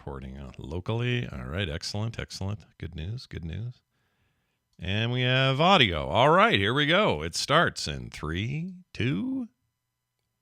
recording locally. All right, excellent. Good news. And we have audio. All right, here we go. It starts in 3, 2,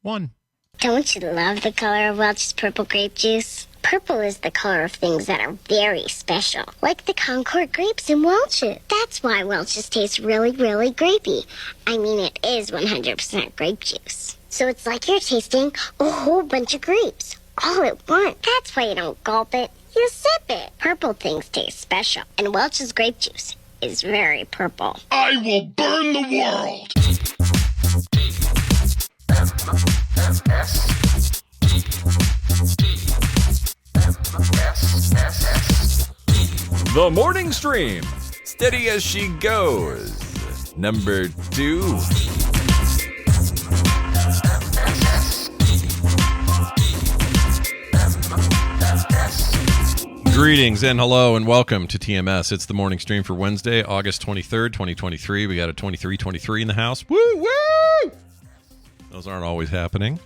1. Don't you love the color of Welch's purple grape juice? Purple is the color of things that are very special, like the Concord grapes in Welch's. That's why Welch's tastes really, really grapey. I mean, it is 100% grape juice. So it's like you're tasting a whole bunch of grapes, all at once. That's why you don't gulp it, you sip it. Purple things taste special, and Welch's grape juice is very purple. I will burn the world! The Morning Stream, steady as she goes. Number 2. Greetings and hello and welcome to TMS. It's the morning stream for Wednesday, August 23rd, 2023. We got a 2323 in the house. Woo, woo! Those aren't always happening.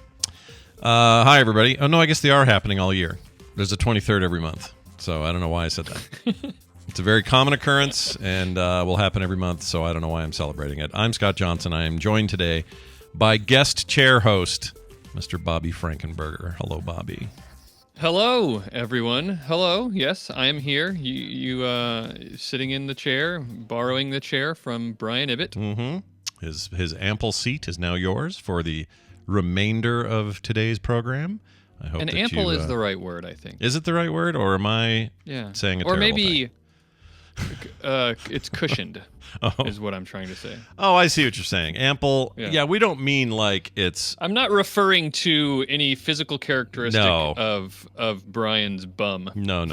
Hi, everybody. Oh, no, I guess they are happening all year. There's a 23rd every month. So I don't know why I said that. It's a very common occurrence and will happen every month, so I don't know why I'm celebrating it. I'm Scott Johnson. I am joined today by guest chair host, Mr. Bobby Frankenberger. Hello, Bobby. Hello, everyone. Hello. Yes, I am here. You sitting in the chair, borrowing the chair from Brian Ibbett. Mm-hmm. His ample seat is now yours for the remainder of today's program. I hope and that ample is the right word, I think. Is it the right word, or am I saying a terrible or maybe thing? It's cushioned, is what I'm trying to say. Oh, I see what you're saying. Ample. Yeah, we don't mean like it's... I'm not referring to any physical characteristic of Brian's bum. No.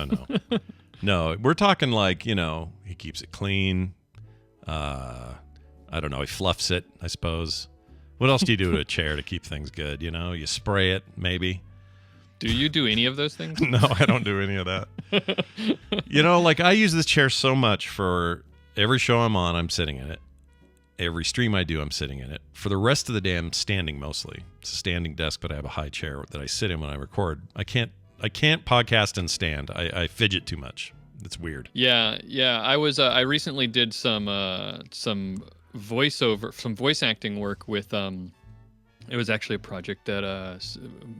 No, we're talking like, he keeps it clean. I don't know, he fluffs it, I suppose. What else do you do to a chair to keep things good? You spray it, maybe. Do you do any of those things? No, I don't do any of that. I use this chair so much for every show I'm on, I'm sitting in it. Every stream I do, I'm sitting in it. For the rest of the day, I'm standing mostly. It's a standing desk, but I have a high chair that I sit in when I record. I can't podcast and stand. I fidget too much. It's weird. Yeah. I recently did some voiceover, some voice acting work with it was actually a project that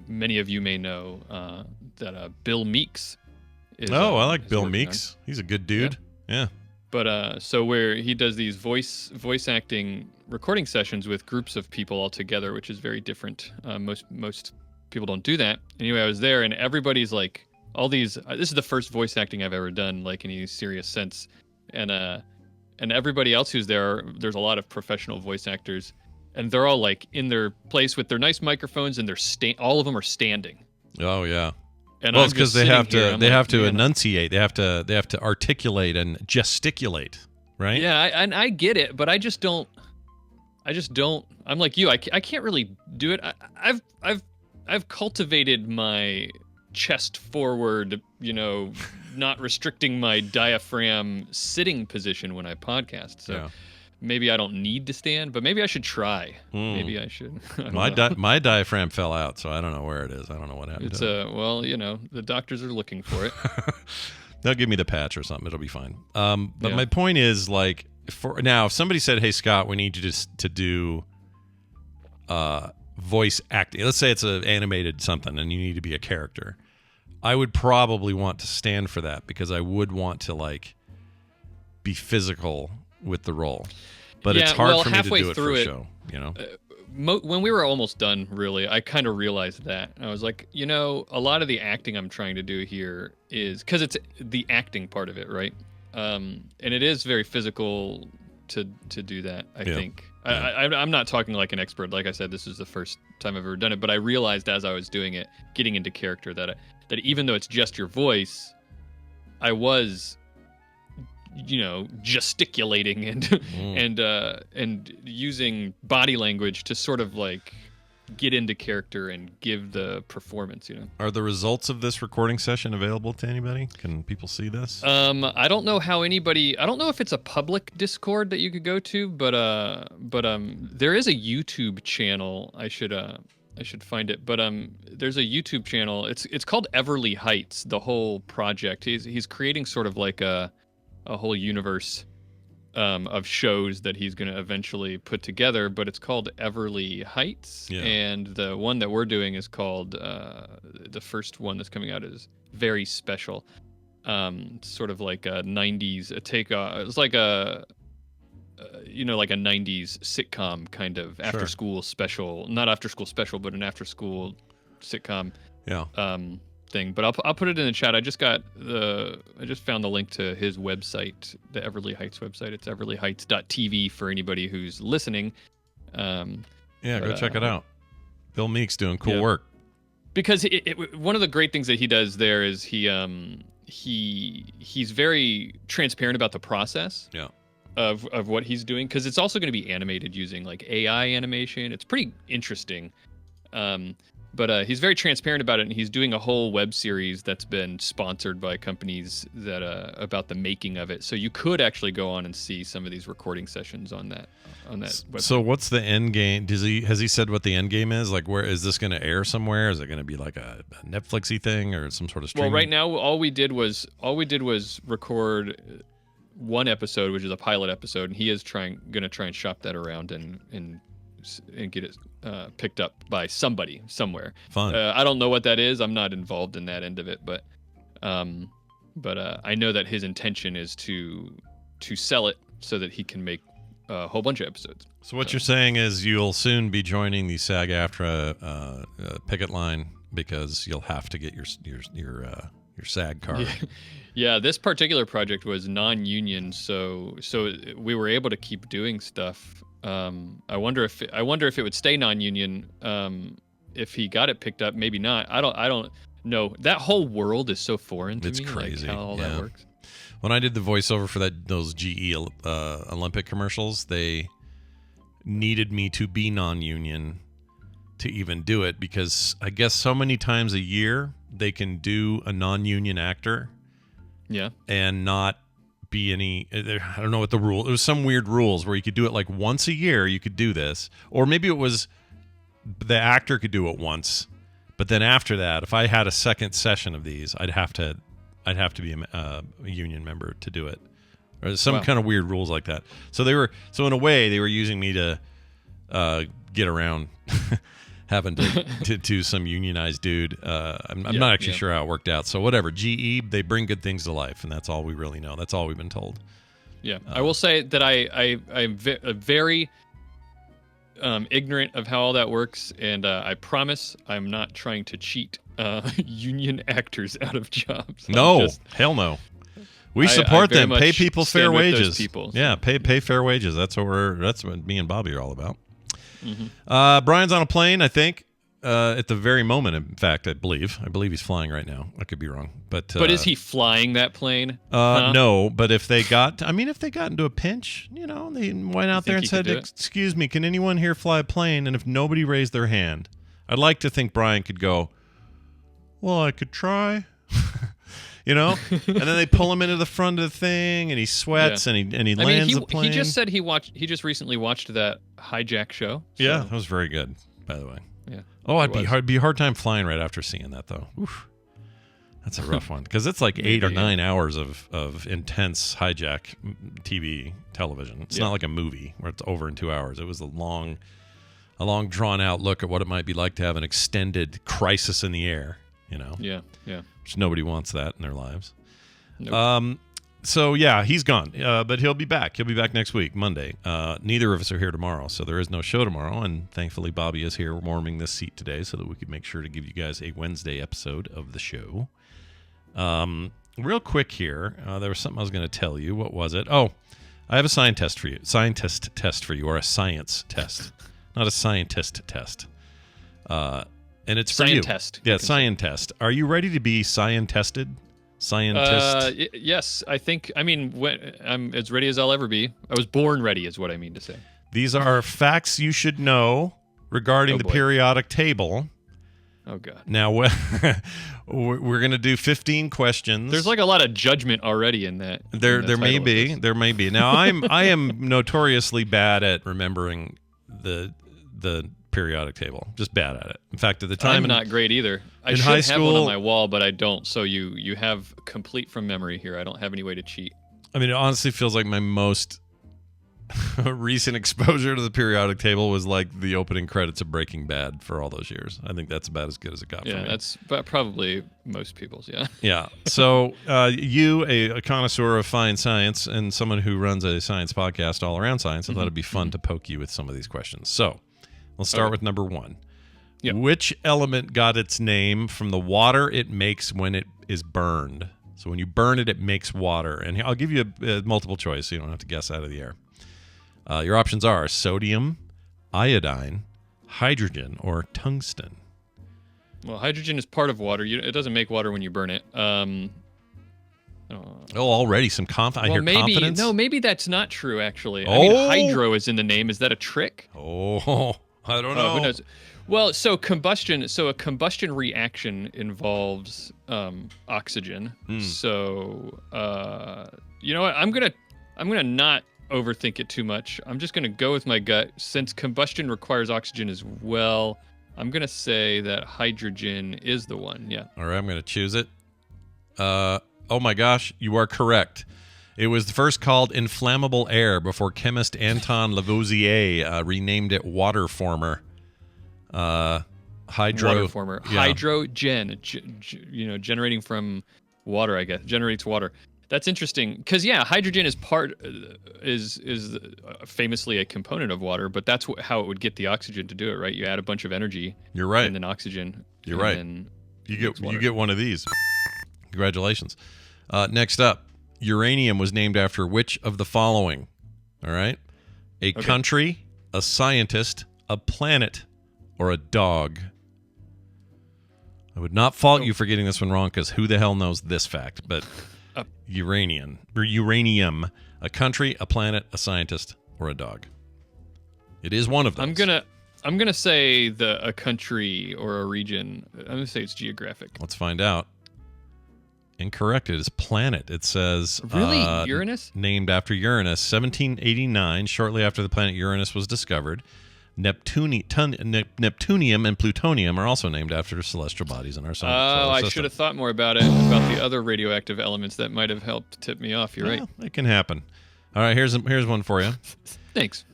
many of you may know that Bill Meeks is. Oh, I like Bill Meeks. He's a good dude. Yeah. But so where he does these voice acting recording sessions with groups of people all together, which is very different. Most people don't do that. Anyway, I was there and everybody's like all these. This is the first voice acting I've ever done, like in any serious sense, and everybody else who's there, there's a lot of professional voice actors. And they're all like in their place with their nice microphones, and all of them are standing. Oh yeah. And well, it's because they have to enunciate. They have to articulate and gesticulate, right? Yeah, and I get it, but I just don't. I'm like you. I can't really do it. I've cultivated my chest forward, not restricting my diaphragm sitting position when I podcast. So. Yeah. Maybe I don't need to stand, but maybe I should try. Maybe I should. My diaphragm fell out, so I don't know where it is. I don't know what happened to it. Well, the doctors are looking for it. They'll give me the patch or something. It'll be fine. But my point is, like, if somebody said, "Hey, Scott, we need you to do voice acting." Let's say it's an animated something, and you need to be a character. I would probably want to stand for that because I would want to be physical with the role, but it's hard for me to do it for a show. When we were almost done, really, I kind of realized that. I was like, a lot of the acting I'm trying to do here is because it's the acting part of it, right? And it is very physical to do that. I think I'm not talking like an expert. Like I said, this is the first time I've ever done it, but I realized as I was doing it, getting into character, that even though it's just your voice, I was gesticulating and using body language to sort of get into character and give the performance. Are the results of this recording session available to anybody? Can people see this? I don't know how anybody. I don't know if it's a public Discord that you could go to, but there is a YouTube channel. I should I should find it. But there's a YouTube channel. It's called Everly Heights. The whole project. He's creating sort of like a whole universe of shows that he's going to eventually put together. But it's called Everly Heights, and the one that we're doing is called the first one that's coming out is Very Special. Sort of like a 90s it's like a like a 90s sitcom kind of after school special, not after school special, but an after school sitcom thing. But I'll put it in the chat. I just found the link to his website, the Everly Heights website. It's everlyheights.tv for anybody who's listening. Go check it out. Bill Meek's doing cool work. Because one of the great things that he does there is he's very transparent about the process of what he's doing, because it's also going to be animated using like AI animation. It's pretty interesting. But he's very transparent about it, and he's doing a whole web series that's been sponsored by companies that about the making of it. So you could actually go on and see some of these recording sessions on that website. So what's the end game? Has he said what the end game is? Like, where is this going to air somewhere? Is it going to be like a Netflixy thing or some sort of streaming? Well, right now all we did was record one episode, which is a pilot episode, and he is going to try and shop that around and get it picked up by somebody somewhere. Fun. I don't know what that is. I'm not involved in that end of it, but I know that his intention is to sell it so that he can make a whole bunch of episodes. So what you're saying is you'll soon be joining the SAG-AFTRA picket line, because you'll have to get your SAG card. Yeah, this particular project was non-union, so we were able to keep doing stuff. I wonder if it would stay non-union if he got it picked up. Maybe not. I don't know. That whole world is so foreign to me. It's crazy. Like how all that works. When I did the voiceover for those GE Olympic commercials, they needed me to be non-union to even do it, because I guess so many times a year they can do a non-union actor. Yeah. And not be any, I don't know what the rule, it was some weird rules where you could do it like once a year, you could do this, or maybe it was the actor could do it once, but then after that, if I had a second session of these, I'd have to be a union member to do it, or some kind of weird rules like that. So in a way they were using me to get around having to some unionized dude. I'm not actually sure how it worked out. So whatever, GE, they bring good things to life, and that's all we really know. That's all we've been told. Yeah, I will say that I'm very ignorant of how all that works, and I promise I'm not trying to cheat union actors out of jobs. No, hell no. We support them. Pay people fair wages. Yeah, pay fair wages. That's what me and Bobby are all about. Mm-hmm. Brian's on a plane, I think, at the very moment. In fact, I believe he's flying right now. I could be wrong, but is he flying that plane? No. But if they got into a pinch, they went out there and said, "Excuse me, can anyone here fly a plane?" And if nobody raised their hand, I'd like to think Brian could go, "Well, I could try." And then they pull him into the front of the thing, and he sweats, and he lands the plane. He just said he just recently watched that hijack show. So. Yeah, that was very good, by the way. Yeah. Oh, it'd be a hard time flying right after seeing that, though. Oof. That's a rough one, because it's like 8 or 9 hours of intense hijack television. It's not like a movie where it's over in 2 hours. It was a long drawn out look at what it might be like to have an extended crisis in the air. Yeah. Which nobody wants that in their lives. Nope. So yeah, he's gone, but he'll be back. He'll be back next week, Monday. Neither of us are here tomorrow, so there is no show tomorrow. And thankfully, Bobby is here warming this seat today, so that we could make sure to give you guys a Wednesday episode of the show. Real quick here, there was something I was going to tell you. What was it? Oh, I have a scientist test for you, or a science test, not a scientist test. And it's for you. Yeah, scientist. Are you ready to be scientested? Scientist? Yes, I think. I mean, I'm as ready as I'll ever be. I was born ready, is what I mean to say. These are facts you should know regarding the periodic table. Oh, God. Now, we're going to do 15 questions. There's like a lot of judgment already in that. There may be. There may be. Now, I am notoriously bad at remembering the periodic table. Just bad at it. In fact, at the time, I'm not great either. I in should high have school- one on my wall, but I don't. So you have complete from memory here. I don't have any way to cheat. I mean, it honestly feels like my most recent exposure to the periodic table was like the opening credits of Breaking Bad for all those years. I think that's about as good as it got for Yeah, me. that's probably most people's. Yeah. Yeah. So you, a connoisseur of fine science and someone who runs a science podcast all around science, I thought it'd be fun to poke you with some of these questions. So let's start with number 1. Yep. Which element got its name from the water it makes when it is burned? So when you burn it, it makes water. And I'll give you a multiple choice so you don't have to guess out of the air. Your options are sodium, iodine, hydrogen, or tungsten. Well, hydrogen is part of water. It doesn't make water when you burn it. Oh, already some I hear confidence. No, maybe that's not true. Actually, I mean, hydro is in the name. Is that a trick? Oh, I don't know. Who knows? Well, so combustion. So a combustion reaction involves oxygen. So you know what? I'm gonna not overthink it too much. I'm just gonna go with my gut. Since combustion requires oxygen as well, I'm gonna say that hydrogen is the one. Yeah. All right, I'm gonna choose it. Oh my gosh, you are correct. It was first called inflammable air before chemist Anton Lavoisier renamed it water former. Water former. Yeah. Hydrogen, generating from water, I guess. Generates water. That's interesting because hydrogen is is famously a component of water, but that's how it would get the oxygen to do it, right? You add a bunch of energy. You're right. And then oxygen. You're and right. Then You get one of these. Congratulations. Next up, uranium was named after which of the following? All right, a country, a scientist, a planet, or a dog. I would not fault you for getting this one wrong because who the hell knows this fact? But uranium, a country, a planet, a scientist, or a dog. It is one of those. I'm gonna say a country or a region. I'm gonna say it's geographic. Let's find out. Incorrect. It is planet. It says really Uranus, named after Uranus. 1789, shortly after the planet Uranus was discovered. Neptunium and plutonium are also named after celestial bodies in our solar system. I should have thought more about the other radioactive elements that might have helped tip me off. You're right. It can happen. All right, here's one for you. Thanks.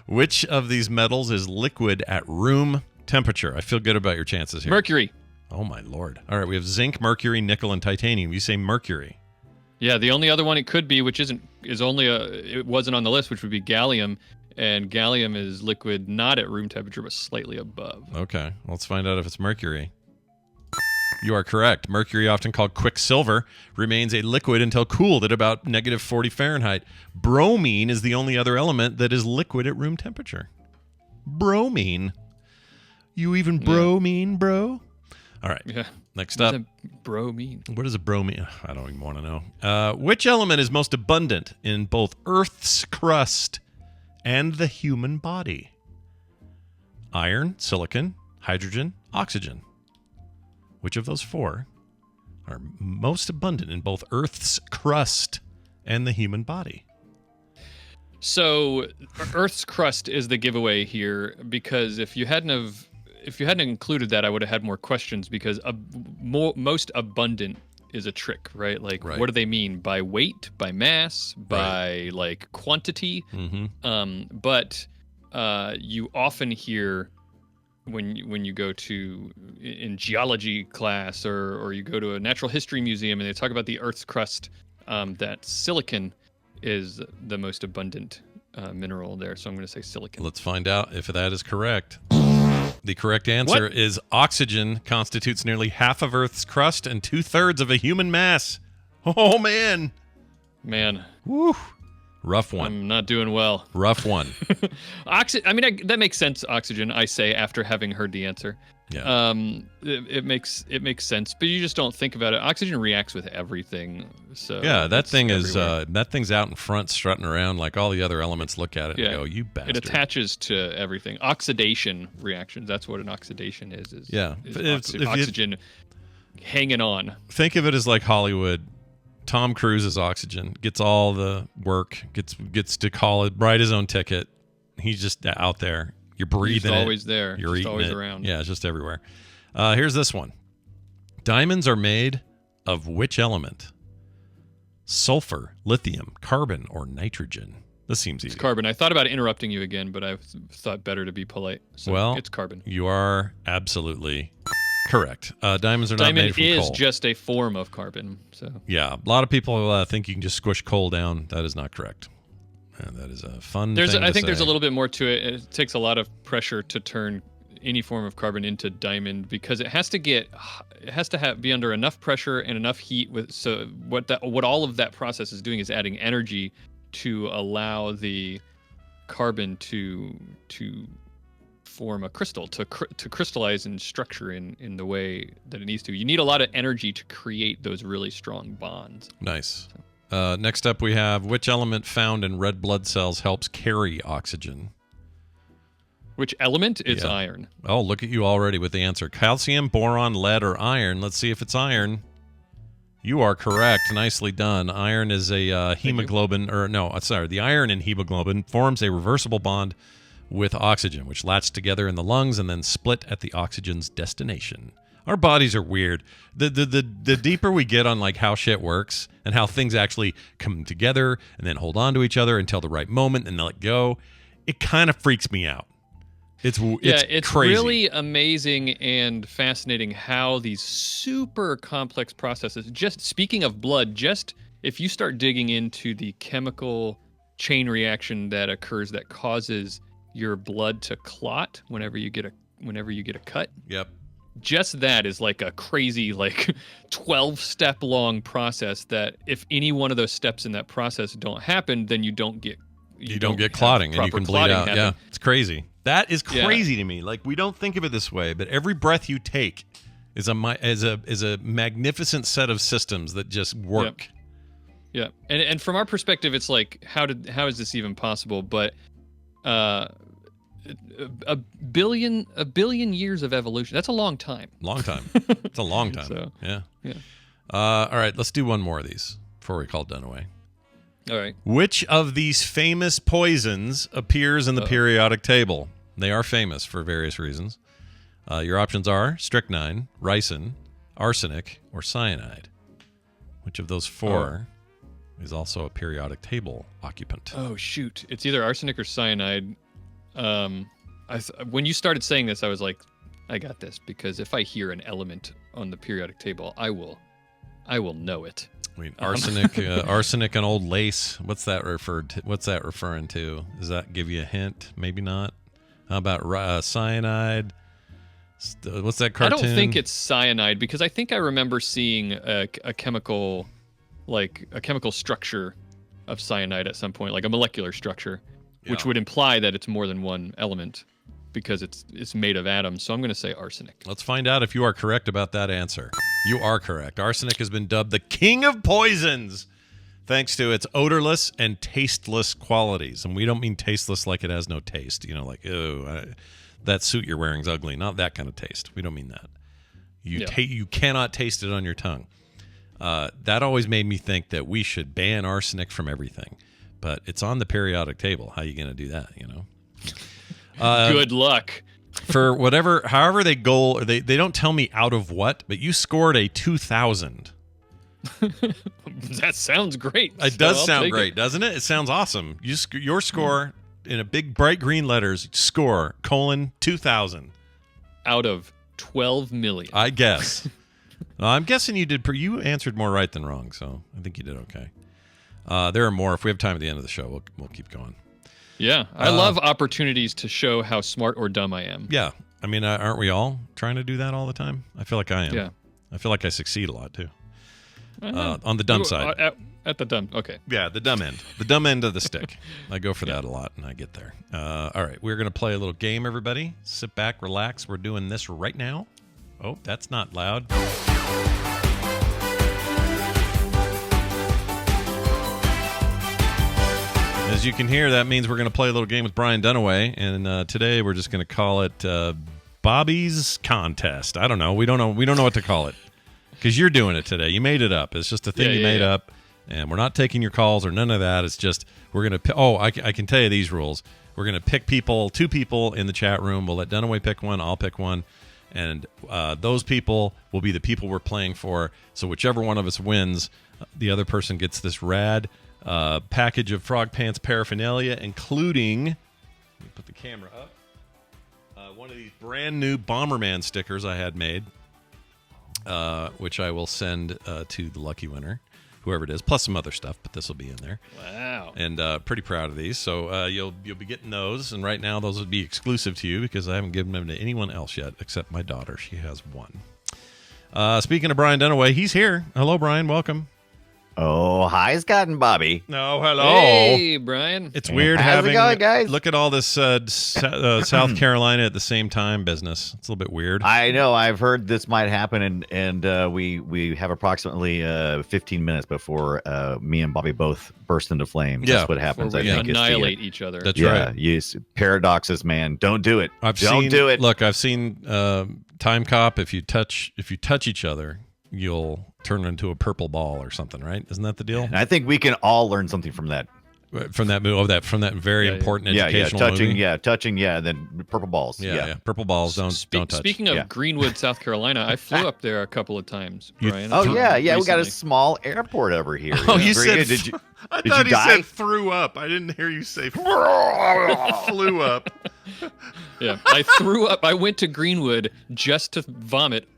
Which of these metals is liquid at room temperature? I feel good about your chances here. Mercury. Oh my lord. All right, we have zinc, mercury, nickel, and titanium. You say mercury. Yeah, the only other one it could be, which it wasn't on the list, which would be gallium. And gallium is liquid not at room temperature, but slightly above. Okay, let's find out if it's mercury. You are correct. Mercury, often called quicksilver, remains a liquid until cooled at about -40 Fahrenheit. Bromine is the only other element that is liquid at room temperature. Bromine. You even bromine, bro? All right. Yeah. Next up. up. What does a bro mean? What does a bromine? I don't even want to know. Which element is most abundant in both Earth's crust and the human body? Iron, silicon, hydrogen, oxygen. Which of those four are most abundant in both Earth's crust and the human body? So Earth's crust is the giveaway here, because if you hadn't included that, I would have had more questions, because most abundant is a trick, right? Like, Right. What do they mean? By weight, by mass, by like quantity? Mm-hmm. But you often hear when you go to in geology class or you go to a natural history museum and they talk about the Earth's crust, that silicon is the most abundant mineral there. So I'm going to say silicon. Let's find out if that is correct. The correct answer is oxygen constitutes nearly half of Earth's crust and 2/3 of a human mass. Oh, man. Man. Woo. Rough one. I'm not doing well. Rough one. That makes sense, oxygen, I say, after having heard the answer. Yeah. It makes sense, but you just don't think about it. Oxygen reacts with everything. So Yeah, that it's thing everywhere. is that thing's out in front strutting around like all the other elements look at it and go, you bastard. It attaches to everything. Oxidation reactions. That's what an oxidation is. Yeah. Is If you- oxygen hanging on. Think of it as like Hollywood. Tom Cruise is oxygen, gets all the work, gets to call it, write his own ticket. He's just out there You're breathing Just it. always there. You're just eating always it. around. Yeah, it's just everywhere. Here's this one. Diamonds are made of which element? Sulfur, lithium, carbon, or nitrogen? This seems easy. It's carbon. I thought about interrupting you again, but I thought better to be polite. So Well, it's carbon. You are absolutely correct. Diamonds are not Diamond made from is coal. just a form of carbon. So Yeah, a lot of people think you can just squish coal down. That is not correct. And that is a fun thing I to think there's a say. little bit more to it. It takes a lot of pressure to turn any form of carbon into diamond because it has to be under enough pressure and enough heat. So what all of that process is doing is adding energy to allow the carbon to form a crystal, to crystallize and structure in the way that it needs to. You need a lot of energy to create those really strong bonds. Nice. Next up, we have which element found in red blood cells helps carry oxygen? Which element? It's Yeah. iron. Oh, look at you already with the answer. Calcium, boron, lead, or iron. Let's see if it's iron. You are correct. Nicely done. Iron is a hemoglobin, the iron in hemoglobin forms a reversible bond with oxygen, which latch together in the lungs and then split at the oxygen's destination. Our bodies are weird. The deeper we get on like how shit works and how things actually come together and then hold on to each other until the right moment and let go, it kind of freaks me out. It's crazy. Really amazing and fascinating how these super complex processes, just speaking of blood, just if you start digging into the chemical chain reaction that occurs that causes your blood to clot whenever you get a cut. Yep. Just that is like a crazy 12-step long process that if any one of those steps in that process don't happen, then you don't get clotting and you can bleed out. happen. Yeah, it's crazy. That is crazy to me. Like, we don't think of it this way, but every breath you take is a magnificent set of systems that just work. Yeah. And from our perspective, it's like, how is this even possible? But a billion years of evolution. That's a long time. Long time. It's a long time. So, yeah. Yeah. All right, let's do one more of these before we call Dunaway. All right. Which of these famous poisons appears in the periodic table? They are famous for various reasons. Your options are strychnine, ricin, arsenic, or cyanide. Which of those four is also a periodic table occupant? Oh, shoot. It's either arsenic or cyanide. When you started saying this, I was like, I got this, because if I hear an element on the periodic table, I will know it. I mean, arsenic and old lace. What's that referring to? Does that give you a hint? Maybe not. How about cyanide? What's that cartoon? I don't think it's cyanide because I think I remember seeing a chemical structure of cyanide at some point, like a molecular structure, which would imply that it's more than one element because it's made of atoms. So I'm going to say arsenic. Let's find out if you are correct about that answer. You are correct. Arsenic has been dubbed the king of poisons thanks to its odorless and tasteless qualities. And we don't mean tasteless like it has no taste. You know, like, that suit you're wearing is ugly. Not that kind of taste. We don't mean that. You cannot taste it on your tongue. That always made me think that we should ban arsenic from everything. But it's on the periodic table. How are you going to do that, you know? Good luck. For however they don't tell me out of what, but you scored a 2,000. That sounds great. It does sound great, doesn't it? It sounds awesome. Your score in a big bright green letters, score, 2,000. Out of 12 million. I guess. I'm guessing you answered more right than wrong, so I think you did okay. There are more. If we have time at the end of the show, we'll keep going. Yeah, I love opportunities to show how smart or dumb I am. Yeah. I mean, aren't we all trying to do that all the time? I feel like I am. Yeah. I feel like I succeed a lot, too. On the dumb side. At the dumb, okay. Yeah, the dumb end. The dumb end of the stick. I go for that a lot, and I get there. All right, we're going to play a little game, everybody. Sit back, relax. We're doing this right now. Oh, that's not loud. As you can hear, that means we're going to play a little game with Brian Dunaway, and today we're just going to call it Bobby's Contest. I don't know. We don't know what to call it because you're doing it today. You made it up. It's just a thing you made up. And we're not taking your calls or none of that. It's just we're going to I can tell you these rules. We're going to pick two people in the chat room. We'll let Dunaway pick one. I'll pick one. And those people will be the people we're playing for. So whichever one of us wins, the other person gets this rad package of Frog Pants paraphernalia, including, let me put the camera up, one of these brand new Bomberman stickers I had made, which I will send to the lucky winner, whoever it is, plus some other stuff, but this will be in there. Wow. And pretty proud of these. So you'll be getting those, and right now those would be exclusive to you because I haven't given them to anyone else yet except my daughter. She has one. Speaking of Brian Dunaway, he's here. Hello, Brian. Welcome. Oh, hi, Scott and Bobby. No, hello. Hey, Brian. It's weird How's it going, guys? Look at all this South Carolina at the same time business. It's a little bit weird. I know. I've heard this might happen, and we have approximately 15 minutes before me and Bobby both burst into flames. Yeah. That's what happens. Before we I think annihilate each other. That's yeah, right. yes, paradoxes, man. Don't do it. Don't do it. Look, I've seen Time Cop. If you touch each other, you'll turn into a purple ball or something, right? Isn't that the deal? And I think we can all learn something from that. From that movie, from that very important educational touching, movie. touching, then purple balls. Yeah. Purple balls don't touch. Speaking of Greenwood, South Carolina, I flew up there a couple of times, Brian. Oh yeah, recently. we got a small airport over here. Oh, you Very said. good. Did you? I did thought you he die? said threw up. I didn't hear you say flew up. Yeah, I threw up. I went to Greenwood just to vomit.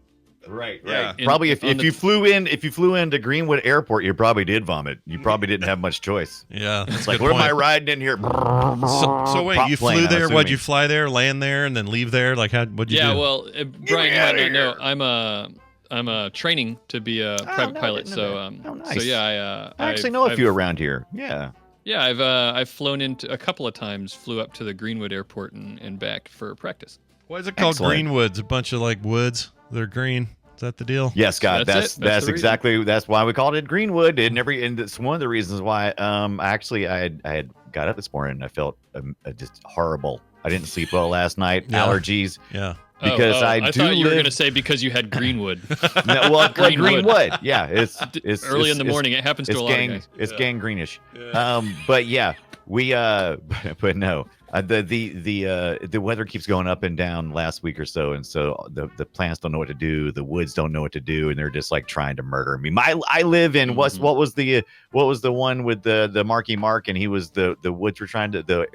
Right. Yeah. Probably if you flew into Greenwood Airport, you probably did vomit. You probably didn't have much choice. Yeah, that's It's like, a good where am point. I riding in here? So wait, Prop you plane, flew I'm there? What'd assuming. you fly there, land there, and then leave there? Like, what'd you do? Yeah, well, Brian, you might outta not know. I'm training to be a private no, I pilot. didn't So know that. Oh, nice. so yeah, I actually know a I've- few around here. Yeah. Yeah, I've flown into a couple of times. Flew up to the Greenwood Airport and back for practice. Why is it called Excellent. Greenwoods? A bunch of like woods that are green. Is that the deal? Yes, Scott. That's it. That's the That's why we called it Greenwood. And it's one of the reasons why. I had got up this morning and I felt just horrible. I didn't sleep well last night. Yeah. Allergies. Yeah. Because I do thought you were live- going to say because you had Greenwood. No, well, Greenwood. Greenwood. Yeah, it's Early in the morning. It happens to It's a lot of guys. It's gangreenish. But yeah, we but no. The weather keeps going up and down last week or so, and so the plants don't know what to do, the woods don't know what to do, and they're just like trying to murder me. I live in what was the one with the Marky Mark, and he was the woods were trying to nature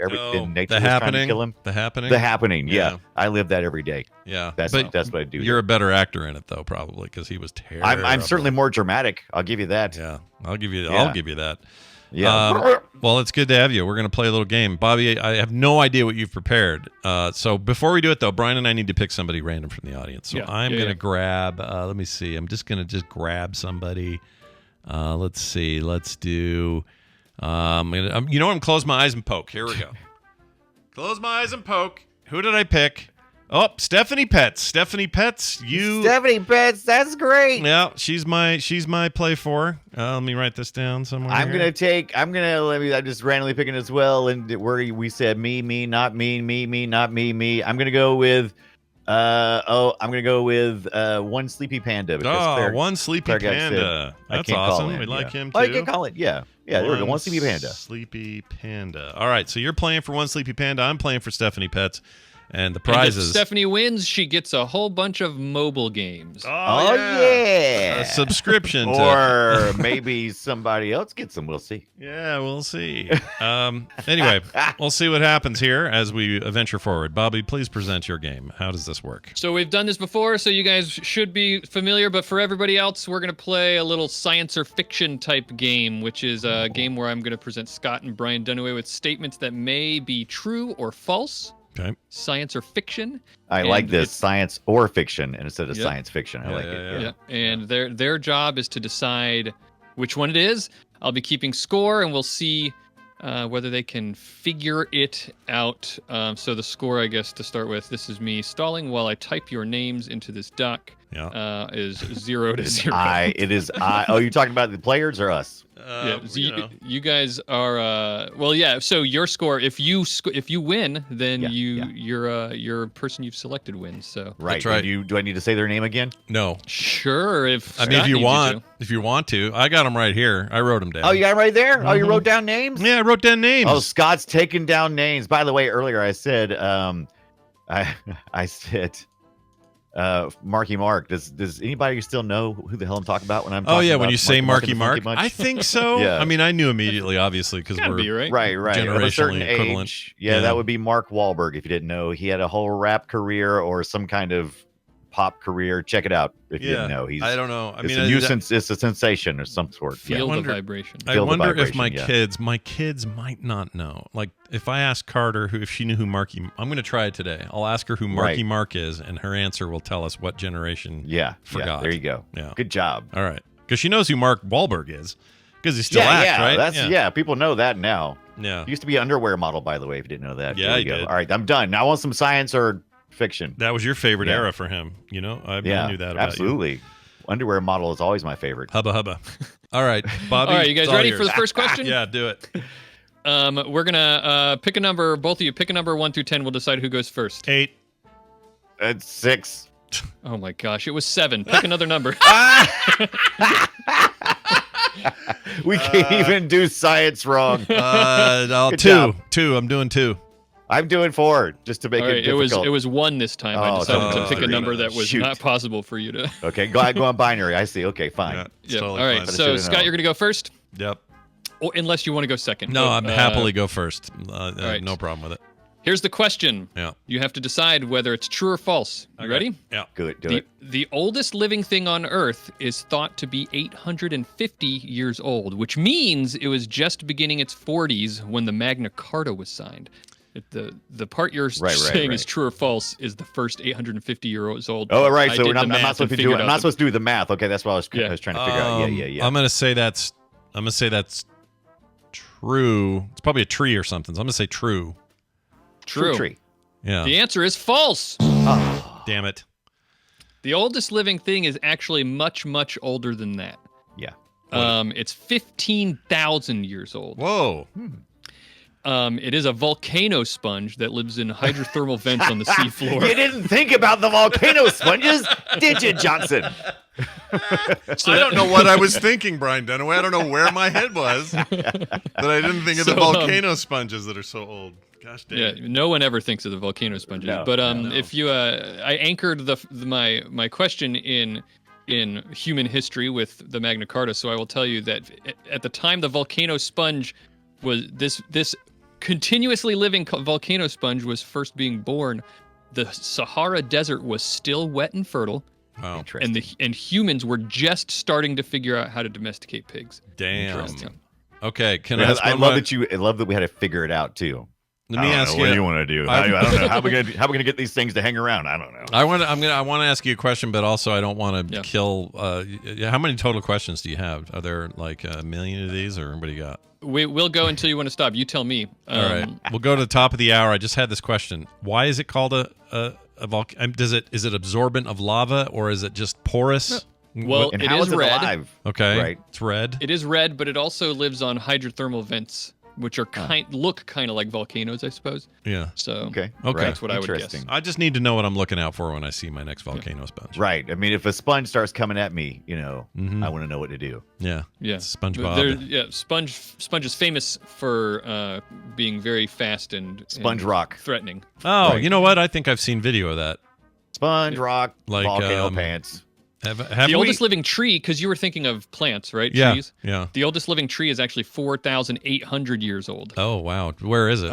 was trying to kill him. The Happening. The Happening. Yeah. Yeah, I live that every day. Yeah. That's But what I do. You're a better actor in it though, probably, because he was terrible. I'm certainly more dramatic. I'll give you that. Yeah. I'll give you Yeah. that. Yeah. Well, it's good to have you. We're going to play a little game. Bobby, I have no idea what you've prepared. So before we do it, though, Brian and I need to pick somebody random from the audience. So I'm going to grab, let me see. I'm just going to grab somebody. Let's see. Let's do, I'm going to close my eyes and poke. Here we go. Close my eyes and poke. Who did I pick? Oh, Stephanie Petz. Stephanie Petz, Stephanie Petz, that's great. Yeah, she's my play for. Let me write this down somewhere. I'm here. I'm just randomly picking as well, and where we said me, not me, not me. I'm gonna go with one sleepy panda. because One sleepy Claire got panda. I That's can't call awesome. in, We like yeah. him too. Oh, you can call it. Yeah. There we go. One sleepy panda. Sleepy panda. All right, so you're playing for one sleepy panda. I'm playing for Stephanie Petz. And the And if prizes. Stephanie wins, she gets a whole bunch of mobile games. Oh yeah. A subscription. Or maybe somebody else gets them. We'll see. Yeah, we'll see. Anyway, we'll see what happens here as we venture forward. Bobby, please present your game. How does this work? So we've done this before, so you guys should be familiar. But for everybody else, we're going to play a little science or fiction type game, which is a game where I'm going to present Scott and Brian Dunaway with statements that may be true or false. Okay. Science or fiction. I And like this it's- science or fiction instead of Yep. science fiction. I like it. Yeah. Yeah. Yeah. And their job is to decide which one it is. I'll be keeping score, and we'll see whether they can figure it out. So the score, I guess, to start with, this is me stalling while I type your names into this doc. Yeah. Is 0 to 0. Oh, you're talking about the players or us? So you guys are well, yeah. So your score, if you win, then your person you've selected wins. So Right. That's right. Do I need to say their name again? No. sure. If I mean, Scott needs if you want to, I got them right here. I wrote them down. Oh, you got it right there? Oh, you wrote down names? Yeah, I wrote down names. Oh, Scott's taking down names. By the way, earlier I said, I said, Marky Mark. Does anybody still know who the hell I'm talking about when I'm? Oh yeah, about when you say Marky and the Mark, Funky Bunch? I think so. Yeah. I mean, I knew immediately, obviously, because Gotta we're be, right? Right. Of a certain generationally equivalent. age. Yeah, that would be Mark Wahlberg. If you didn't know, he had a whole rap career or some kind of pop career. Check it out if you didn't know. I don't know. I It's mean, a nuisance. It's a sensation of some sort. Feel I the wonder- vibration. I Feel the wonder if vibration, my kids might not know. Like, if I ask Carter if she knew who Marky, I'm going to try it today. I'll ask her who Marky Right. Mark is, and her answer will tell us what generation. Yeah. Forgot. There you go. Yeah. Good job. All right, because she knows who Mark Wahlberg is, because he still acts, right? That's people know that now. Yeah. He used to be an underwear model, by the way, if you didn't know that. Yeah, There he you go. did. All right, I'm done. Now I want some science or fiction. That was your favorite Yeah. era for him. You know, I Yeah, knew that about absolutely. Underwear model is always my favorite. you. Hubba. All right, Bobby. All right, you guys it's all ready yours. for the first question? Yeah, do it. We're gonna pick a number. Both of you pick a number 1 through 10. We'll decide who goes first. 8. It's 6. Oh my gosh, it was 7. Pick another number. We can't even do science wrong. I'll Good 2. job. 2. I'm doing 2. I'm doing 4 just to make All it right, difficult. it was 1 this time. I Oh, decided to so pick a 3. number that was Shoot. not possible for you to. Okay, go on binary. I see. Okay, fine. Yeah, it's Yeah. totally All right, fine. But I so should've Scott, known. you're gonna go first, Yep. unless you want to go second. No, But, I'm happily go first. right. No problem with it. Here's the question. Yeah. You have to decide whether it's true or false. You Okay. ready? Yeah. Good. Do The, it. the oldest living thing on Earth is thought to be 850 years old, which means it was just beginning its 40s when the Magna Carta was signed. The part you're saying is true or false is the first 850 years old. Oh, right. I So did I'm the not math supposed to and do. figured I'm out not supposed to do the math. Okay, that's what I was trying to figure out. Yeah. I'm gonna say that's true. It's probably a tree or something. So I'm gonna say true. True. Tree. Yeah. The answer is false. Damn it. The oldest living thing is actually much, much older than that. Yeah. It's 15,000 years old. Whoa. It is a volcano sponge that lives in hydrothermal vents on the seafloor. You didn't think about the volcano sponges, did you, Johnson? I don't know what I was thinking, Brian Dunaway. I don't know where my head was that I didn't think of the volcano sponges that are so old. Gosh dang. Yeah, no one ever thinks of the volcano sponges. No, but no. if you, I anchored my question in human history with the Magna Carta, so I will tell you that at the time the volcano sponge was this continuously living volcano sponge was first being born, the Sahara Desert was still wet and fertile. Wow. Interesting. And humans were just starting to figure out how to domesticate pigs. Damn. Interesting. Okay. Can I ask one love more- that I love that we had to figure it out too. Let me ask What do you you. want to do? I- I don't know. How are we gonna get these things to hang around? I don't know. I want to ask you a question, but also I don't want to Yeah. kill. How many total questions do you have? Are there like a million of these, or what do you got? We'll go until you want to stop. You tell me. All right, we'll go to the top of the hour. I just had this question: why is it called a volcano? Is it absorbent of lava, or is it just porous? Well, And it how is is it red. alive? Okay, Right. It's red. It is red, but it also lives on hydrothermal vents, which are look kind of like volcanoes, I suppose. Yeah. So Okay. Okay. that's what I would guess. Interesting. I just need to know what I'm looking out for when I see my next volcano sponge. Right. I mean, if a sponge starts coming at me, Mhm. I want to know what to do. Yeah. Yeah, It's But SpongeBob. Sponge is famous for being very fast and Sponge and rock. threatening. Oh, Right. you know what? I think I've seen video of that. Sponge rock, Like, volcano pants. Have The we? oldest living tree, because you were thinking of plants, right? Yeah. Trees. Yeah. The oldest living tree is actually 4,800 years old. Oh wow. Where is it?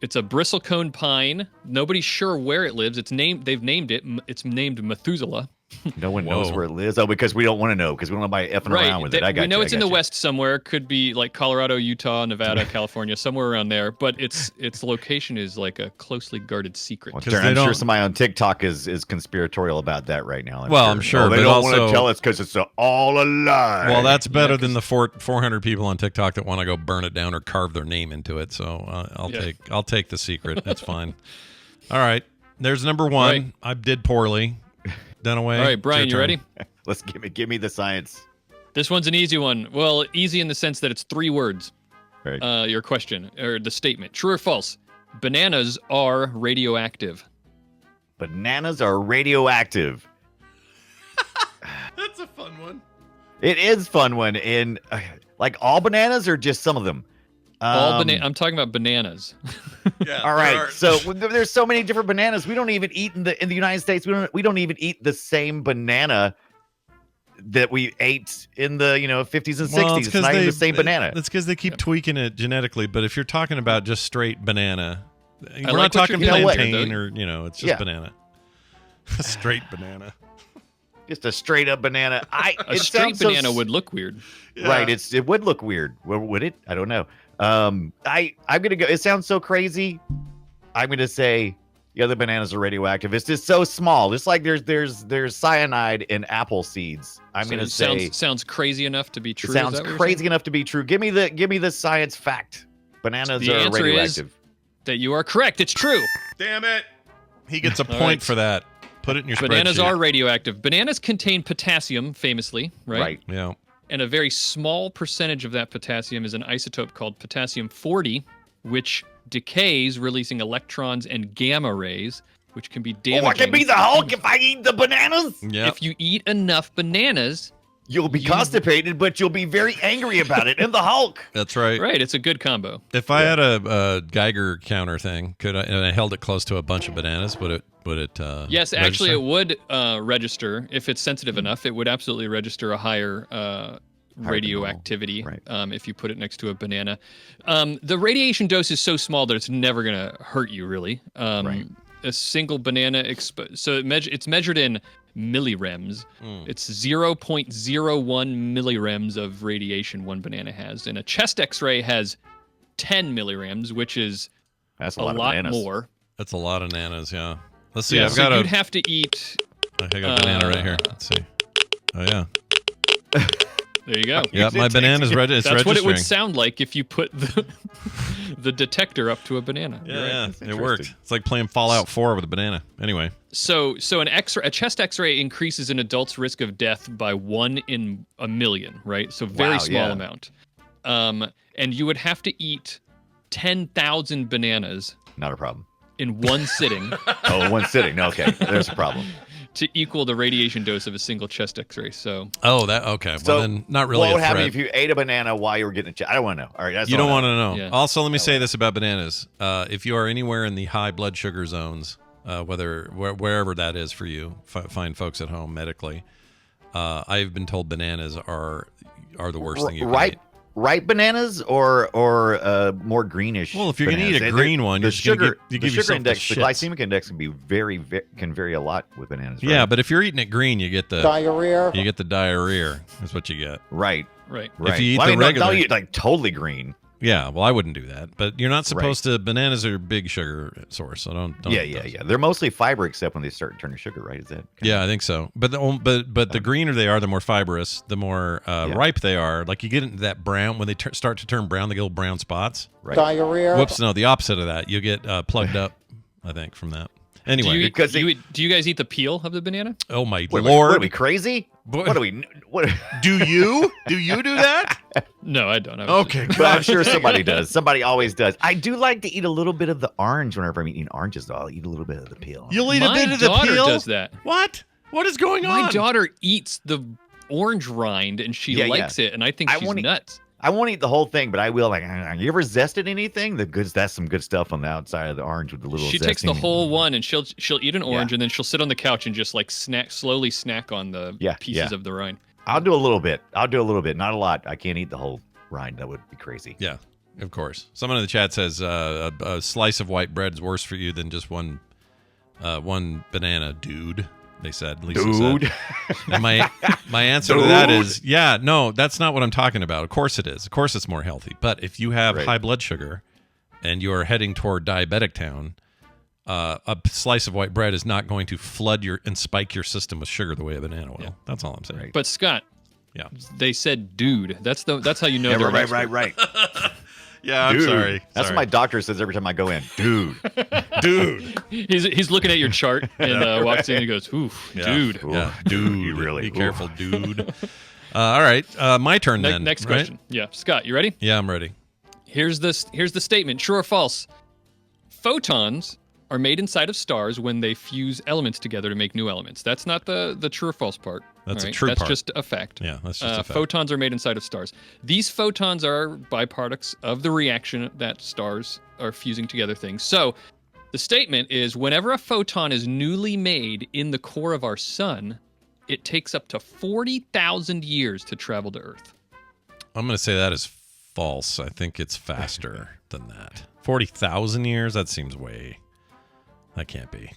It's a bristlecone pine. Nobody's sure where it lives. They've named it. It's named Methuselah. No one knows Whoa. where it lives. Oh, because we don't want to know because we don't want to effing around with it. I got we know you, it's I in the got you. west somewhere. Could be like Colorado, Utah, Nevada, California, somewhere around there. But its location is like a closely guarded secret. Well, 'Cause darn, they I'm sure don't- somebody on TikTok is conspiratorial about that right now. I'm sure, Oh, they but don't want also- to tell us because it's all a lie. Well, that's better than the 400 people on TikTok that want to go burn it down or carve their name into it. So I'll take the secret. That's fine. All right, there's number one. Right. I did poorly. Dunaway. All right, Brian, it's you your ready? turn. Let's give me the science. This one's an easy one. Well, easy in the sense that it's 3 words. Right. Your question, or the statement. True or false? Bananas are radioactive. Bananas are radioactive. That's a fun one. It is a fun one. And like all bananas or just some of them? I'm talking about bananas. Yeah. All right. So there's so many different bananas. We don't even eat in the United States. We don't even eat the same banana that we ate in the 50s and 60s. It's not even the same banana. That's because they keep tweaking it genetically. But if you're talking about just straight banana, we're not like what talking you're getting plantain there, it's just banana. A straight banana. Just a straight up banana. A straight banana would look weird. Yeah. Right. It would look weird. Well, would it? I don't know. I'm gonna go. It sounds so crazy. I'm gonna say the other bananas are radioactive. It's just so small. It's like there's cyanide in apple seeds. I'm gonna say sounds crazy enough to be true. It sounds crazy enough to be true. Give me the science fact. Bananas The are answer radioactive. is that you are correct. It's true. Damn it! He gets a All point right. for that. Put it in your Bananas spreadsheet. are radioactive. Bananas contain potassium, famously, right? Yeah. And a very small percentage of that potassium is an isotope called potassium-40, which decays, releasing electrons and gamma rays, which can be damaging. Oh, I can be the Hulk if I eat the bananas. Yeah. If you eat enough bananas, You'll be constipated, but you'll be very angry about it. And the Hulk. That's right. right, it's a good combo. If I had a Geiger counter thing, and I held it close to a bunch of bananas, would it? Yes, actually, register? it would register if it's sensitive enough. It would absolutely register a higher radioactivity Right. if you put it next to a banana. The radiation dose is so small that it's never going to hurt you, really. Right. A single banana, it's measured in millirems. It's 0.01 millirems of radiation one banana has, and a chest X-ray has 10 millirems, which is That's a lot lot of bananas. more. That's a lot of bananas. Yeah. Let's see. Yeah, I've so got you'd have to eat. I got a banana right here. Let's see. Oh yeah. There you go. Yeah, my banana's ready. It's That's what it would registering. sound like if you put the detector up to a banana. You're right. Yeah, That's it worked. interesting. It's like playing Fallout 4 with a banana. Anyway, So a chest X-ray increases an adult's risk of death by 1 in a million, right? So very Wow, small yeah. amount. And you would have to eat 10,000 bananas Not a problem. in one sitting Oh, one sitting. No, okay. There's a problem. to equal the radiation dose of a single chest X-ray. So okay. So Well, then not really what would a happen threat. if you ate a banana while you were getting a check? I don't want to know. All right. That's You all don't I want to know. Yeah. Also, let me say this about bananas: if you are anywhere in the high blood sugar zones, wherever that is for you, fine folks at home medically, I've been told bananas are the worst thing you can eat. Ripe bananas or more greenish. Well, if you're gonna eat bananas? a green one, the you're just gonna sugar, you the give sugar yourself the index, the shits. glycemic index can be can vary a lot with bananas. Right? Yeah, but if you're eating it green, you get the Diarrhea. You get the diarrhea. That's what you get. right, right. right. you eat Well, the I mean, don't regular- eat like totally green. Yeah, well, I wouldn't do that. But you're not supposed to. Bananas are a big sugar source, so don't. Yeah. They're mostly fiber, except when they start turning sugar. Right? Is that? Yeah, I think so. But the greener they are, the more fibrous, the more ripe they are. Like you get into that brown when they start to turn brown, they get little brown spots. Right. Diarrhea. Whoops, no, the opposite of that. You get plugged up. I think from that. Anyway, Do you guys eat the peel of the banana? oh my What, lord, what are we crazy? Boy. What are we? What? do you do that? No, I don't. Okay, But I'm sure somebody does. Somebody always does. I do like to eat a little bit of the orange whenever I'm eating oranges, though. I'll eat a little bit of the peel. You'll eat a My bit of the daughter peel. does that. What? What is going on? My daughter eats the orange rind and she Yeah, likes it, and I think I she's won't eat- nuts. I won't eat the whole thing, but I will. Like, you ever zested anything? That's some good stuff on the outside of the orange with the little. She takes the zesting. whole one and she'll eat an orange Yeah. and then she'll sit on the couch and just like slowly snack on the pieces of the rind. I'll do a little bit. Not a lot. I can't eat the whole rind. That would be crazy. Yeah, of course. Someone in the chat says a slice of white bread is worse for you than just one banana, dude. They said, Lisa Dude. said. And my answer to that is, yeah, no, that's not what I'm talking about. Of course it is. Of course it's more healthy. But if you have Right. high blood sugar and you are heading toward diabetic town, a slice of white bread is not going to flood and spike your system with sugar the way a banana will. Yeah. That's all I'm saying. Right. But Scott, Yeah. they said dude. That's how you know Yeah, they're an right. Yeah, I'm Dude. sorry. That's what my doctor says every time I go in. Dude. dude. He's looking at your chart and walks in and he goes, "Oof, Yeah. dude." Yeah, Ooh, dude. you really- be careful, dude. All right, my turn then. Next right? question. Yeah, Scott, you ready? Yeah, I'm ready. Here's the statement. True or false? Photons are made inside of stars when they fuse elements together to make new elements. That's not the true or false part. That's all a true That's part. just a fact. Yeah, that's just a fact. Photons are made inside of stars. These photons are byproducts of the reaction that stars are fusing together things. So the statement is whenever a photon is newly made in the core of our sun, it takes up to 40,000 years to travel to Earth. I'm going to say that is false. I think it's faster than that. 40,000 years? That seems way... That can't be.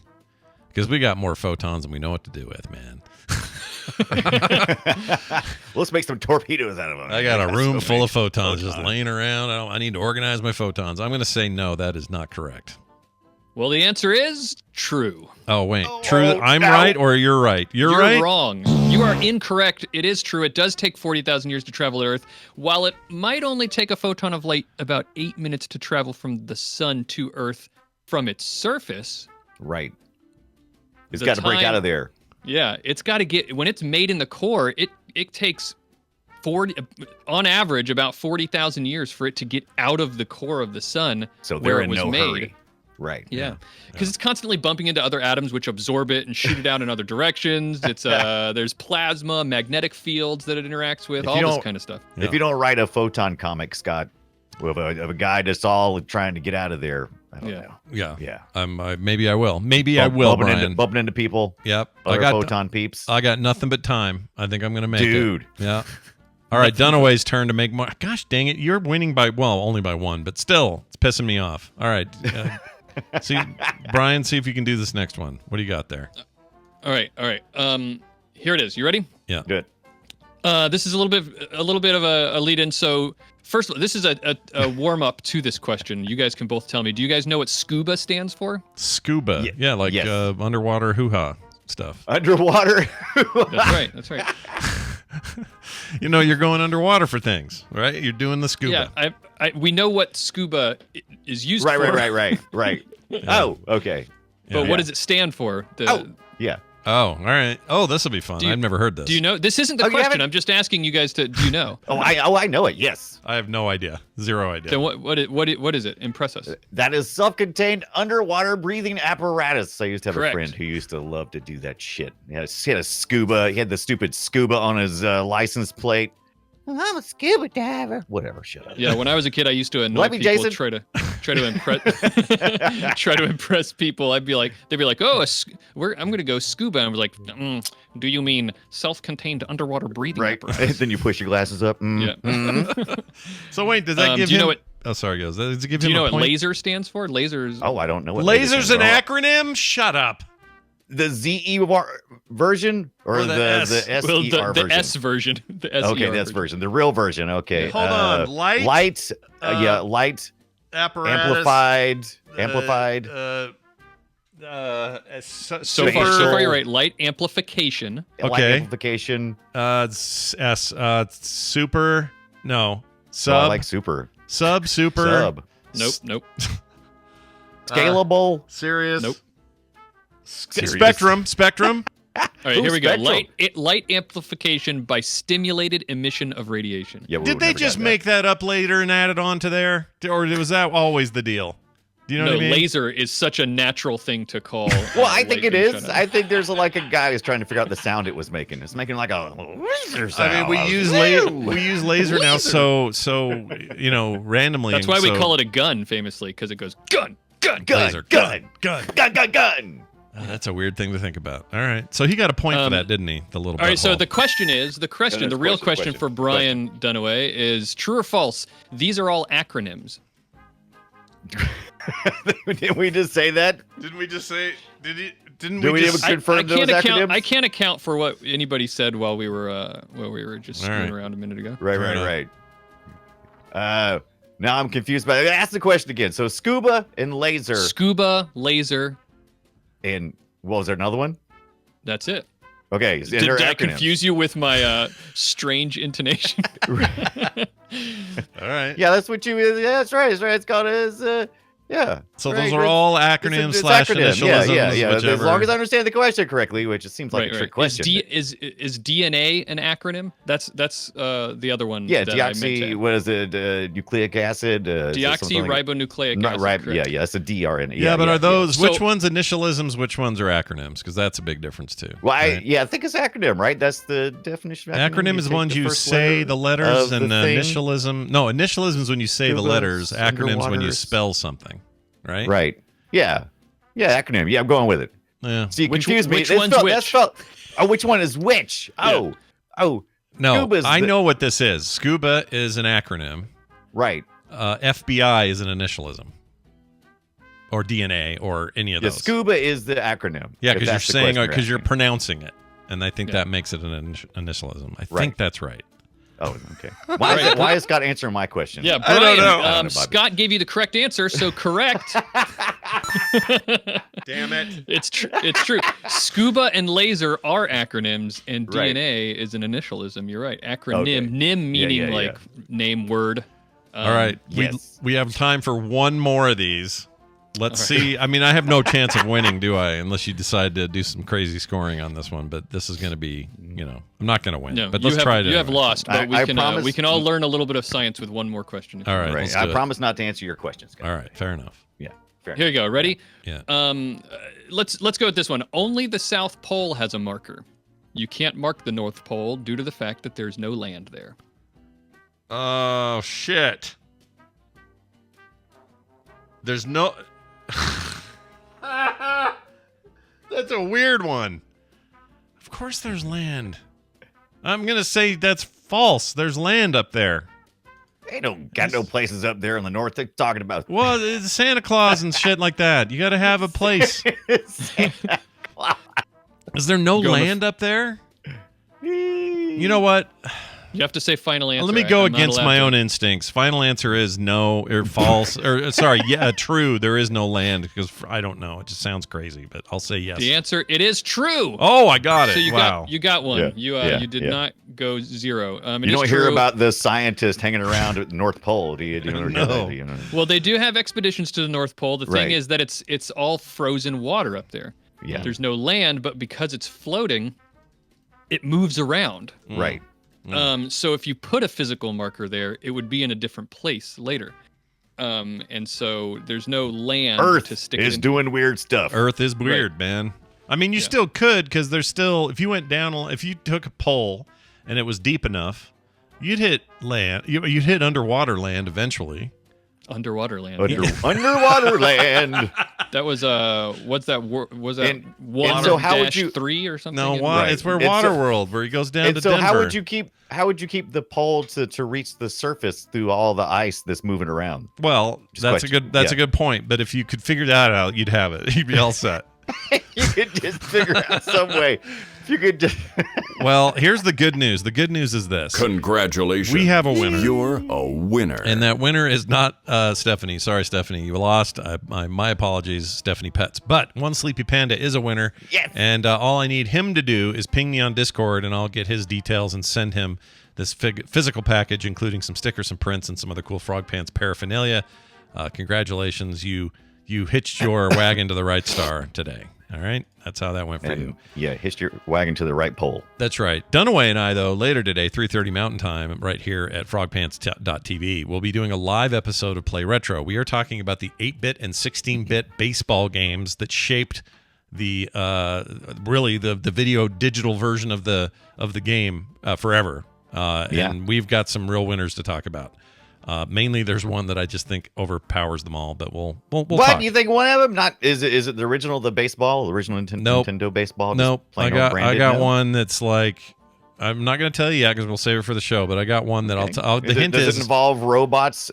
Because we got more photons than we know what to do with, man. Let's make some torpedoes out of them. I got a room full of photons just laying around. I need to organize my photons. I'm going to say no, that is not correct. Well, the answer is true. Oh, wait. True. I'm right or you're right? You're right? Wrong. You are incorrect. It is true. It does take 40,000 years to travel to Earth. While it might only take a photon of light about 8 minutes to travel from the sun to Earth from its surface. Right. It's The got to break time- out of there. Yeah, it's got to get, when it's made in the core, it takes 40, on average, about 40,000 years for it to get out of the core of the sun So where they're it in was no made. hurry. Right. Yeah, because it's constantly bumping into other atoms which absorb it and shoot it out in other directions. It's there's plasma, magnetic fields that it interacts with, If all you this don't- kind of stuff. Yeah. If you don't write a photon comic, Scott, of a guy that's all trying to get out of there, I don't know. Yeah. Yeah. Maybe I will. Maybe I will, Brian. Bumping into people. Yep. Other photon peeps. I got nothing but time. I think I'm going to make it. Dude. Yeah. All right, Dunaway's turn to make more. Gosh dang it. You're winning by, well, only by one, but still, it's pissing me off. All right. See, Brian, see if you can do this next one. What do you got there? All right. Here it is. You ready? Yeah. Good. This is a little bit of a lead-in. So first, this is a warm-up to this question. You guys can both tell me. Do you guys know what SCUBA stands for? Scuba. Yeah, like yes. Underwater hoo-ha stuff. Underwater. That's right. You know, you're going underwater for things, right? You're doing the scuba. Yeah, we know what SCUBA is used for. Right. Oh, okay. But what does it stand for? Yeah. Oh, all right. Oh, this will be fun. I've never heard this. Do you know? This isn't the you question. haven't? I'm just asking you guys to. Do you know? I know it. Yes. I have no idea. Zero idea. Then what is it? Impress us. That is self-contained underwater breathing apparatus. I used to have Correct. a friend who used to love to do that shit. He had a scuba. He had the stupid scuba on his license plate. I'm a scuba diver. Whatever. Shut up. Yeah, when I was a kid, I used to annoy Love you, people, Jason. try to impress, try to impress people. They'd be like, "Oh, I'm gonna go scuba." And I was like, "Do you mean self-contained underwater breathing Right. apparatus?" Then you push your glasses up. Yeah. So wait, does that give do you him... know what? Oh, sorry, guys. Does it give Do him you know a what point? laser stands for? Lasers. Oh, I don't know what Laser's an laser acronym? Shut up. The ZER version or Or the S. the SER Well, the version? S version. The SER Okay, that's version. The real version. Okay. Hold on. Light? Light. Light. Apparatus. Amplified. So far, you're right. Light amplification. Light Okay. amplification. Super. No. Sub. Well, I like super. Super. Sub. Nope. Scalable. Serious. Nope. Spectrum. All right, here we go. Spectrum. Light amplification by stimulated emission of radiation. Yeah, we Did would they never just got make that up later and add it onto there? Or was that always the deal? Do you know No, what I mean? laser is such a natural thing to call. Well, I think light it beam is. shut I think there's like a guy who's trying to figure out the sound it was making. It's making like a laser sound. I mean, we use laser now, so randomly. That's why we call it a gun, famously, because it goes gun. laser. gun. Oh, that's a weird thing to think about. All right, so he got a point for that, didn't he? The little. All right, so butthole. the question is, the real question for Brian Dunaway is true or false? These are all acronyms. Did we just say that? Didn't we just say? Didn't Do we just? even confirm those acronyms? I can't account for what anybody said while we were just All screwing right. around a minute ago. Right. Now I'm confused. But ask the question again. So scuba and laser Scuba, laser. and what was there another one? That's it. Okay, Did I confuse you with my strange intonation? All right. Yeah, that's what you. Yeah, that's right. It's called as Yeah. So right, those are all acronyms it's slash acronym. initialisms. Yeah. As Whichever. long as I understand the question correctly, which it seems like a trick question. Is DNA an acronym? That's the other one. Yeah, that I meant deoxy. to- What is it? Nucleic acid. Deoxyribonucleic Not acid. right. correct. Yeah. That's a DRN. Yeah, but are those So- which ones initialisms? Which ones are acronyms? Because that's a big difference too. Well, right? I think it's acronym, right? That's the definition of Acronym is take ones the you first say letter the letters, of and the thing. initialism. No, initialism is when you say the Scuba, letters. Acronyms when you underwater. spell something, right? Right. Yeah. Yeah, acronym. Yeah, I'm going with it. Yeah. So you Which- confused me. which That's one's spelled- which? that's spelled- oh, which one is which? Oh. No, Scuba's I the- know what this is. Scuba is an acronym. Right. FBI is an initialism, or DNA, or any of Yeah, those. scuba is the acronym. Yeah, if because you're that's the saying question because you're asking. pronouncing it, and I think Yeah. that makes it an initialism. I think Right. that's right. Oh, okay. Why is Scott answering my question? Yeah, I don't Brian. know. I don't know, Bobby. Scott gave you the correct answer, so correct. Damn it! It's true. Scuba and laser are acronyms, and Right. DNA is an initialism. You're right. Acronym. Okay. Nim meaning yeah. like name word. All right, yes. we have time for one more of these. Let's All right. see. I mean, I have no chance of winning, do I? Unless you decide to do some crazy scoring on this one. But this is going to be, I'm not going to win. No, but you let's have, try it. You have anyway. lost, but I we promise- can all learn a little bit of science with one more question. All right, let's Right. do I it. promise not to answer your questions, Scott. All right, fair enough. Yeah. Fair Here you go. Ready? Yeah. Let's go with this one. Only the South Pole has a marker. You can't mark the North Pole due to the fact that there's no land there. Oh shit! There's no. That's a weird one. Of course, there's land. I'm gonna say that's false. There's land up there. They don't got no places up there in the north. They're talking about. Well, it's Santa Claus and shit like that. You got to have a place. Is there no Go on the land up there? You know what? You have to say final answer. Let me go I'm not against allowed my to. own instincts. Final answer is no or false or sorry, yeah, true. There is no land because I don't know. It just sounds crazy, but I'll say yes. The answer, it is true. Oh, I got it. So you Wow. got one. Yeah, You did yeah. not go zero. It You is don't hear true. about the scientist hanging around at the North Pole, do you? Do you know? No. Do you know? Well, they do have expeditions to the North Pole. The thing Right. is that it's all frozen water up there. Yeah. There's no land, but because it's floating, it moves around. Right. So if you put a physical marker there, it would be in a different place later. And so there's no land Earth to stick is it in. doing weird stuff. Earth is weird, man. I mean, you still could because there's still if you went down if you took a pole and it was deep enough, you'd hit land. You'd hit underwater land eventually. Underwater land. Underwater land. That was what's that? Was that And- one and so how would dash you- 3 or something? No, Right. it's where And so- Waterworld, where he goes down And to so Denver. how would you keep the pole to reach the surface through all the ice that's moving around? Well, Just that's question. a good point. But if you could figure that out, you'd have it. You'd be all set. You could just figure out some way. If you could just Well, here's the good news. The good news is this: Congratulations. we have a winner, You're a winner. and that winner is not Stephanie. Sorry, Stephanie, you lost. My apologies, Stephanie Pets. But One Sleepy Panda is a winner. Yes. And all I need him to do is ping me on Discord, and I'll get his details and send him this physical package, including some stickers, some prints, and some other cool Frog Pants paraphernalia. Congratulations, you hitched your wagon to the right star today. All right, that's how that went for you. and hitch your wagon to the right pole. That's right. Dunaway and I, though, later today, 3:30 Mountain Time, right here at frogpants.tv, we'll be doing a live episode of Play Retro. We are talking about the 8-bit and 16-bit baseball games that shaped the really the video digital version of the game forever. And we've got some real winners to talk about. Mainly, there's one that I just think overpowers them all, but we'll What talk. do you think? One of them? Not is it the original the original Nope. Nintendo baseball? Just Nope. plain I old got branded? I got No? one that's like I'm not going to tell you yet because we'll save it for the show. But I got one that the hint does is it involve robots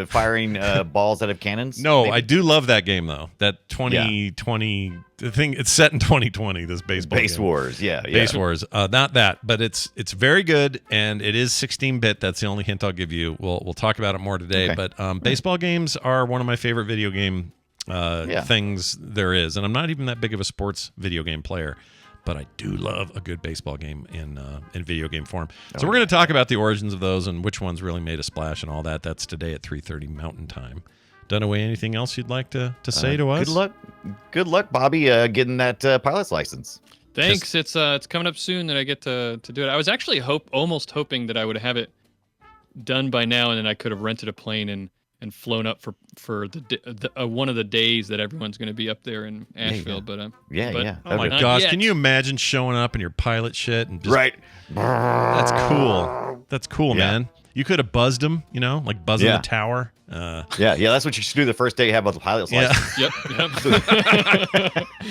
firing balls out of cannons? no. maybe? I do love that game though. That 2020 the thing. It's set in 2020. This baseball Base game. Wars. Yeah, Base Wars. Not that, but it's very good and it is 16-bit. That's the only hint I'll give you. We'll talk about it more today. Okay. But baseball games are one of my favorite video game things there is, and I'm not even that big of a sports video game player. But I do love a good baseball game in video game form. So we're going to talk about the origins of those and which ones really made a splash and all that. That's today at 3:30 Mountain Time. Dunaway, anything else you'd like to say to us? Good luck, Bobby, getting that pilot's license. Thanks. It's coming up soon that I get to do it. I was actually almost hoping that I would have it done by now, and then I could have rented a plane and flown up for the one of the days that everyone's going to be up there in Asheville. Yeah. Oh my gosh! Can you imagine showing up in your pilot shit and just right? That's cool. That's cool, man. You could have buzzed him, like buzzing the tower. Yeah. That's what you should do the first day you have a pilot's license. Yep.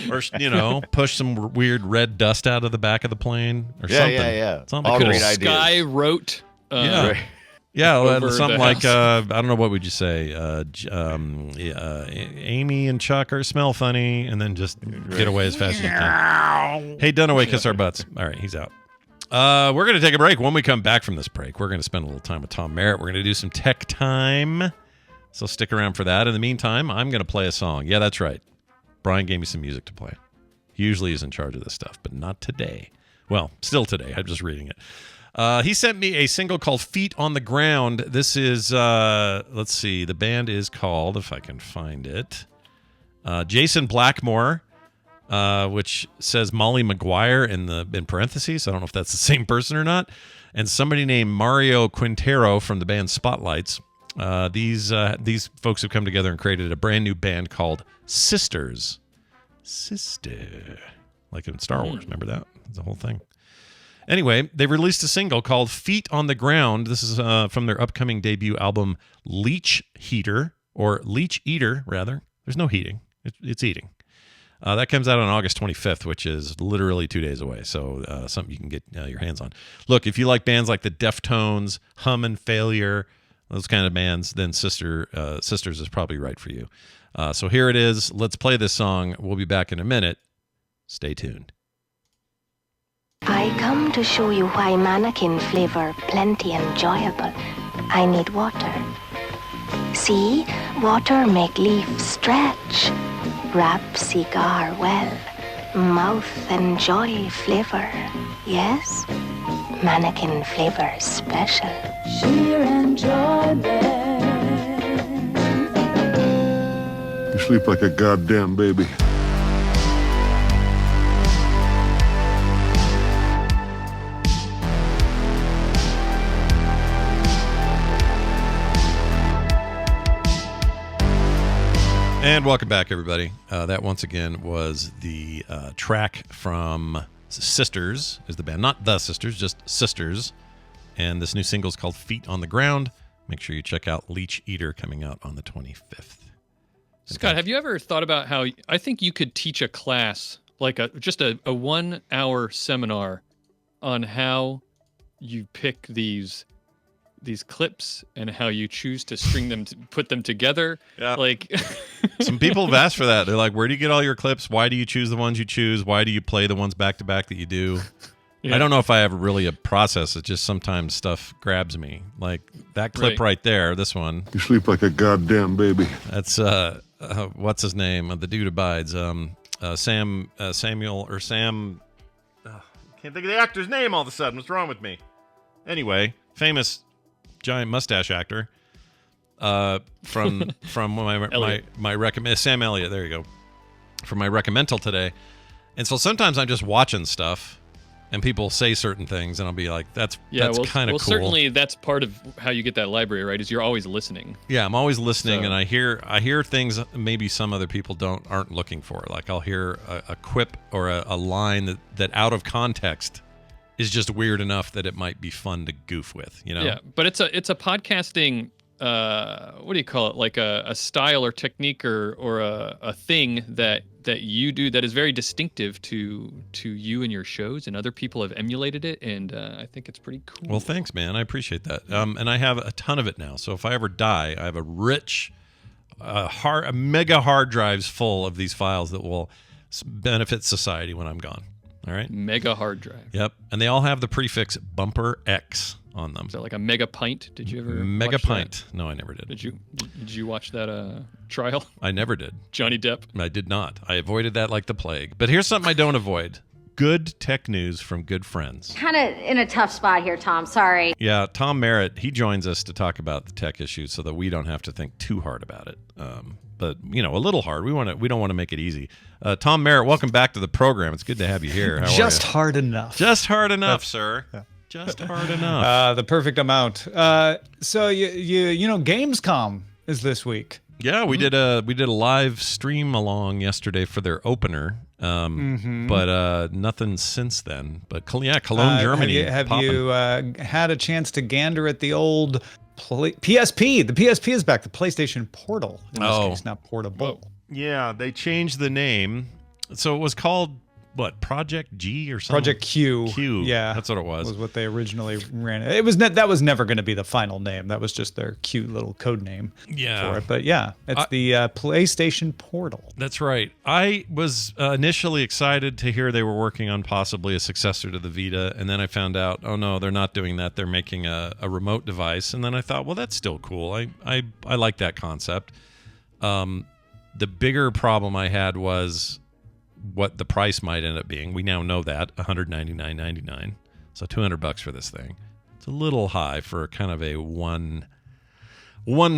Or push some weird red dust out of the back of the plane or something. Yeah. Something All cool. great ideas. Sky wrote. Yeah, something like I don't know, what would you say? Amy and Chuck smell funny, and then just get away as fast as you can. Hey, Dunaway, kiss our butts. All right, he's out. We're going to take a break. When we come back from this break, we're going to spend a little time with Tom Merritt. We're going to do some tech time, so stick around for that. In the meantime, I'm going to play a song. Yeah, that's right. Brian gave me some music to play. He usually is in charge of this stuff, but not today. Well, still today. I'm just reading it. He sent me a single called Feet on the Ground. This is, let's see, the band is called, if I can find it, Jason Blackmore, which says Molly Maguire in parentheses. I don't know if that's the same person or not. And somebody named Mario Quintero from the band Spotlights. These folks have come together and created a brand new band called Sisters. Sister. Like in Star Wars, remember that? That's the whole thing. Anyway, they released a single called Feet on the Ground. This is from their upcoming debut album, Leech Heater, or Leech Eater, rather. There's no heating. It's eating. That comes out on August 25th, which is literally 2 days away, so something you can get your hands on. Look, if you like bands like the Deftones, Hum and Failure, those kind of bands, then Sisters is probably right for you. So here it is. Let's play this song. We'll be back in a minute. Stay tuned. I come to show you why mannequin flavor plenty enjoyable. I need water. See, water make leaf stretch. Wrap cigar well. Mouth enjoy flavor. Yes? Mannequin flavor special. Sheer enjoyment. You sleep like a goddamn baby. And welcome back, everybody. That, once again, was the track from Sisters, is the band. Not The Sisters, just Sisters. And this new single is called Feet on the Ground. Make sure you check out Leech Eater, coming out on the 25th. Scott, have you ever thought about how I think you could teach a class, like just a 1 hour seminar on how you pick these clips and how you choose to string them, to put them together? Yeah. Like some people have asked for that. They're like, where do you get all your clips? Why do you choose the ones you choose? Why do you play the ones back to back that you do? Yeah. I don't know if I have really a process. It's just sometimes stuff grabs me. Like that clip right there, this one. You sleep like a goddamn baby. That's what's his name? The dude abides. Samuel or Sam. Can't think of the actor's name all of a sudden. What's wrong with me? Anyway, famous giant mustache actor. From my recommend, Sam Elliott. There you go. From my reccamentals today. And so sometimes I'm just watching stuff, and people say certain things, and I'll be like, "That's kind of cool." Well, certainly that's part of how you get that library, right? Is you're always listening. Yeah, I'm always listening, and I hear things maybe some other people aren't looking for. Like I'll hear a quip or a line that out of context is just weird enough that it might be fun to goof with. Yeah, but it's a podcasting. What do you call it? Like a style or technique or a thing that you do that is very distinctive to you and your shows, and other people have emulated it, and I think it's pretty cool. Well, thanks, man. I appreciate that. And I have a ton of it now. So if I ever die, I have a rich, mega hard drives full of these files that will benefit society when I'm gone. All right. Mega hard drive. Yep. And they all have the prefix bumper X on them. Is that like a mega pint? Did you ever mega watch pint? That? No, I never did. Did you watch that trial? I never did. Johnny Depp? I did not. I avoided that like the plague. But here's something I don't avoid. good tech news from good friends. Kind of in a tough spot here, Tom. Sorry. Yeah, Tom Merritt, he joins us to talk about the tech issues so that we don't have to think too hard about it. But a little hard. We don't want to make it easy. Tom Merritt, welcome back to the program. It's good to have you here. How Just are you? hard enough. Just hard enough, sir. Yeah. Just hard enough. The perfect amount. So you know Gamescom is this week. Yeah, we did a live stream along yesterday for their opener, but nothing since then. But Cologne, Germany. Have you had a chance to gander at the old PSP? The PSP is back. The PlayStation Portal. In this case, not portable. Yeah, they changed the name, so it was called what? Project G or something? Project Q. Q. Yeah, that's what it was. Was what they originally ran. It was that was never going to be the final name. That was just their cute little code name. Yeah. For it. But yeah, it's the PlayStation Portal. That's right. I was initially excited to hear they were working on possibly a successor to the Vita, and then I found out, oh no, they're not doing that. They're making a remote device, and then I thought, well, that's still cool. I like that concept. The bigger problem I had was what the price might end up being. We now know that $199.99, so $200 for this thing. It's a little high for kind of a one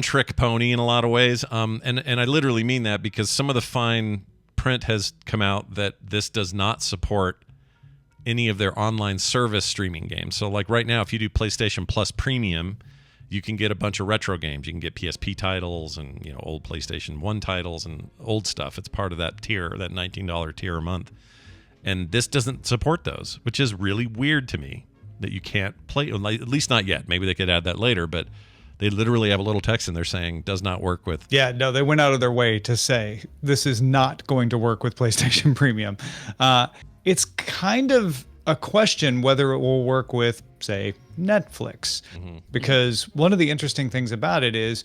trick pony in a lot of ways. And I literally mean that because some of the fine print has come out that this does not support any of their online service streaming games. So like right now, if you do PlayStation Plus Premium, you can get a bunch of retro games. You can get PSP titles and old PlayStation 1 titles and old stuff. It's part of that tier, that $19 tier a month. And this doesn't support those, which is really weird to me that you can't play, at least not yet. Maybe they could add that later, but they literally have a little text in there saying does not work with. Yeah, no, they went out of their way to say this is not going to work with PlayStation Premium. It's kind of a question whether it will work with, say, Netflix, because one of the interesting things about it is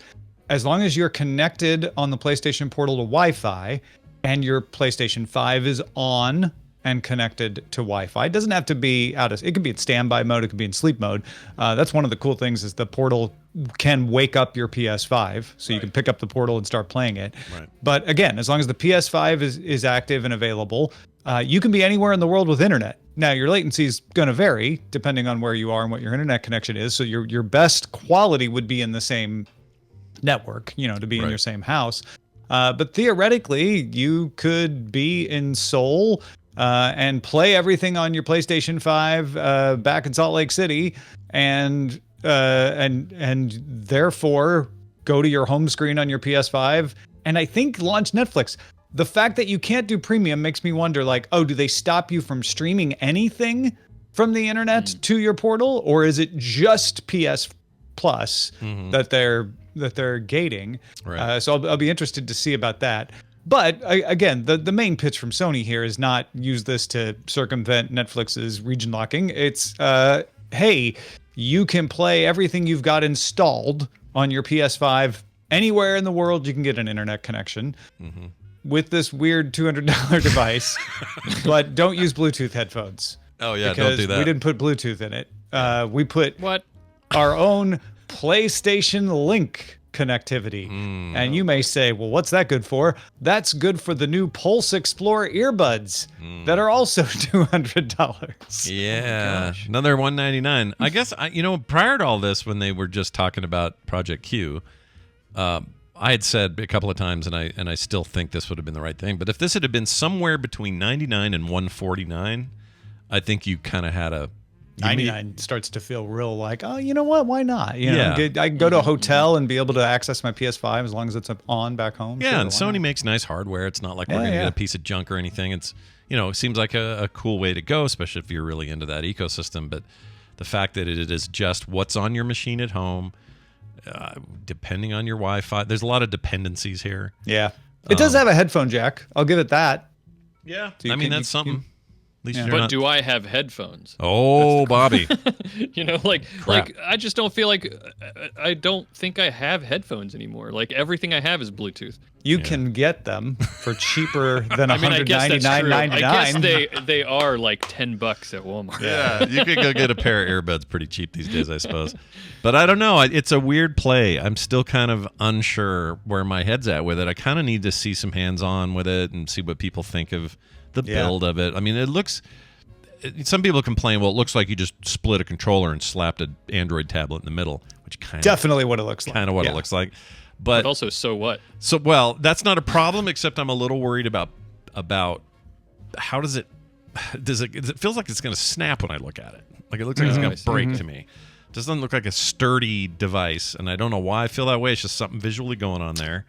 as long as you're connected on the PlayStation Portal to Wi-Fi and your PlayStation 5 is on and connected to Wi-Fi, it doesn't have to be it can be in standby mode, it could be in sleep mode. That's one of the cool things is the Portal can wake up your PS5, so you can pick up the Portal and start playing it. Right. But again, as long as the PS5 is active and available, you can be anywhere in the world with internet. Now, your latency is going to vary depending on where you are and what your internet connection is. So your best quality would be in the same network, to be in your same house. But theoretically, you could be in Seoul and play everything on your PlayStation 5 back in Salt Lake City, and therefore go to your home screen on your PS5 and I think launch Netflix. The fact that you can't do premium makes me wonder, do they stop you from streaming anything from the internet to your portal, or is it just PS Plus that they're gating? Right. So I'll be interested to see about that. But again, the main pitch from Sony here is not use this to circumvent Netflix's region locking. It's hey, you can play everything you've got installed on your PS5 anywhere in the world. You can get an internet connection. With this weird $200 device, but don't use Bluetooth headphones. Oh yeah, don't do that. We didn't put Bluetooth in it. We put our own PlayStation Link connectivity. And you may say, well, what's that good for? That's good for the new Pulse Explorer earbuds that are also $200. Yeah, another $199. I guess prior to all this, when they were just talking about Project Q, I had said a couple of times, and I still think this would have been the right thing. But if this had been somewhere between $99 and $149, I think you kind of had a 99 starts to feel real like, oh, you know what? Why not? Yeah. I can go to a hotel and be able to access my PS5 as long as it's on back home. Yeah, Sure, and why Sony not? makes nice hardware. It's not like we're going to get a piece of junk or anything. It's it seems like a cool way to go, especially if you're really into that ecosystem. But the fact that it is just what's on your machine at home, depending on your Wi-Fi, there's a lot of dependencies here. Yeah, it does have a headphone jack. I'll give it that. Yeah, So that's something. At least Yeah. you're But not. do I have headphones? Oh, Bobby. Like I just don't feel like I don't think I have headphones anymore. Like everything I have is Bluetooth. You can get them for cheaper than I mean, I guess that's true. I guess $199.99. they are like $10 at Walmart. Yeah, you could go get a pair of earbuds pretty cheap these days, I suppose. But I don't know. It's a weird play. I'm still kind of unsure where my head's at with it. I kind of need to see some hands-on with it and see what people think of the build of it. I mean, it looks some people complain, well, it looks like you just split a controller and slapped an Android tablet in the middle, which definitely what it looks like. Kind of what it looks like. But also, so what? So, well, that's not a problem, except I'm a little worried about how does it feels like it's going to snap when I look at it. Like, it looks like it's going to break to me. It doesn't look like a sturdy device, and I don't know why I feel that way. It's just something visually going on there.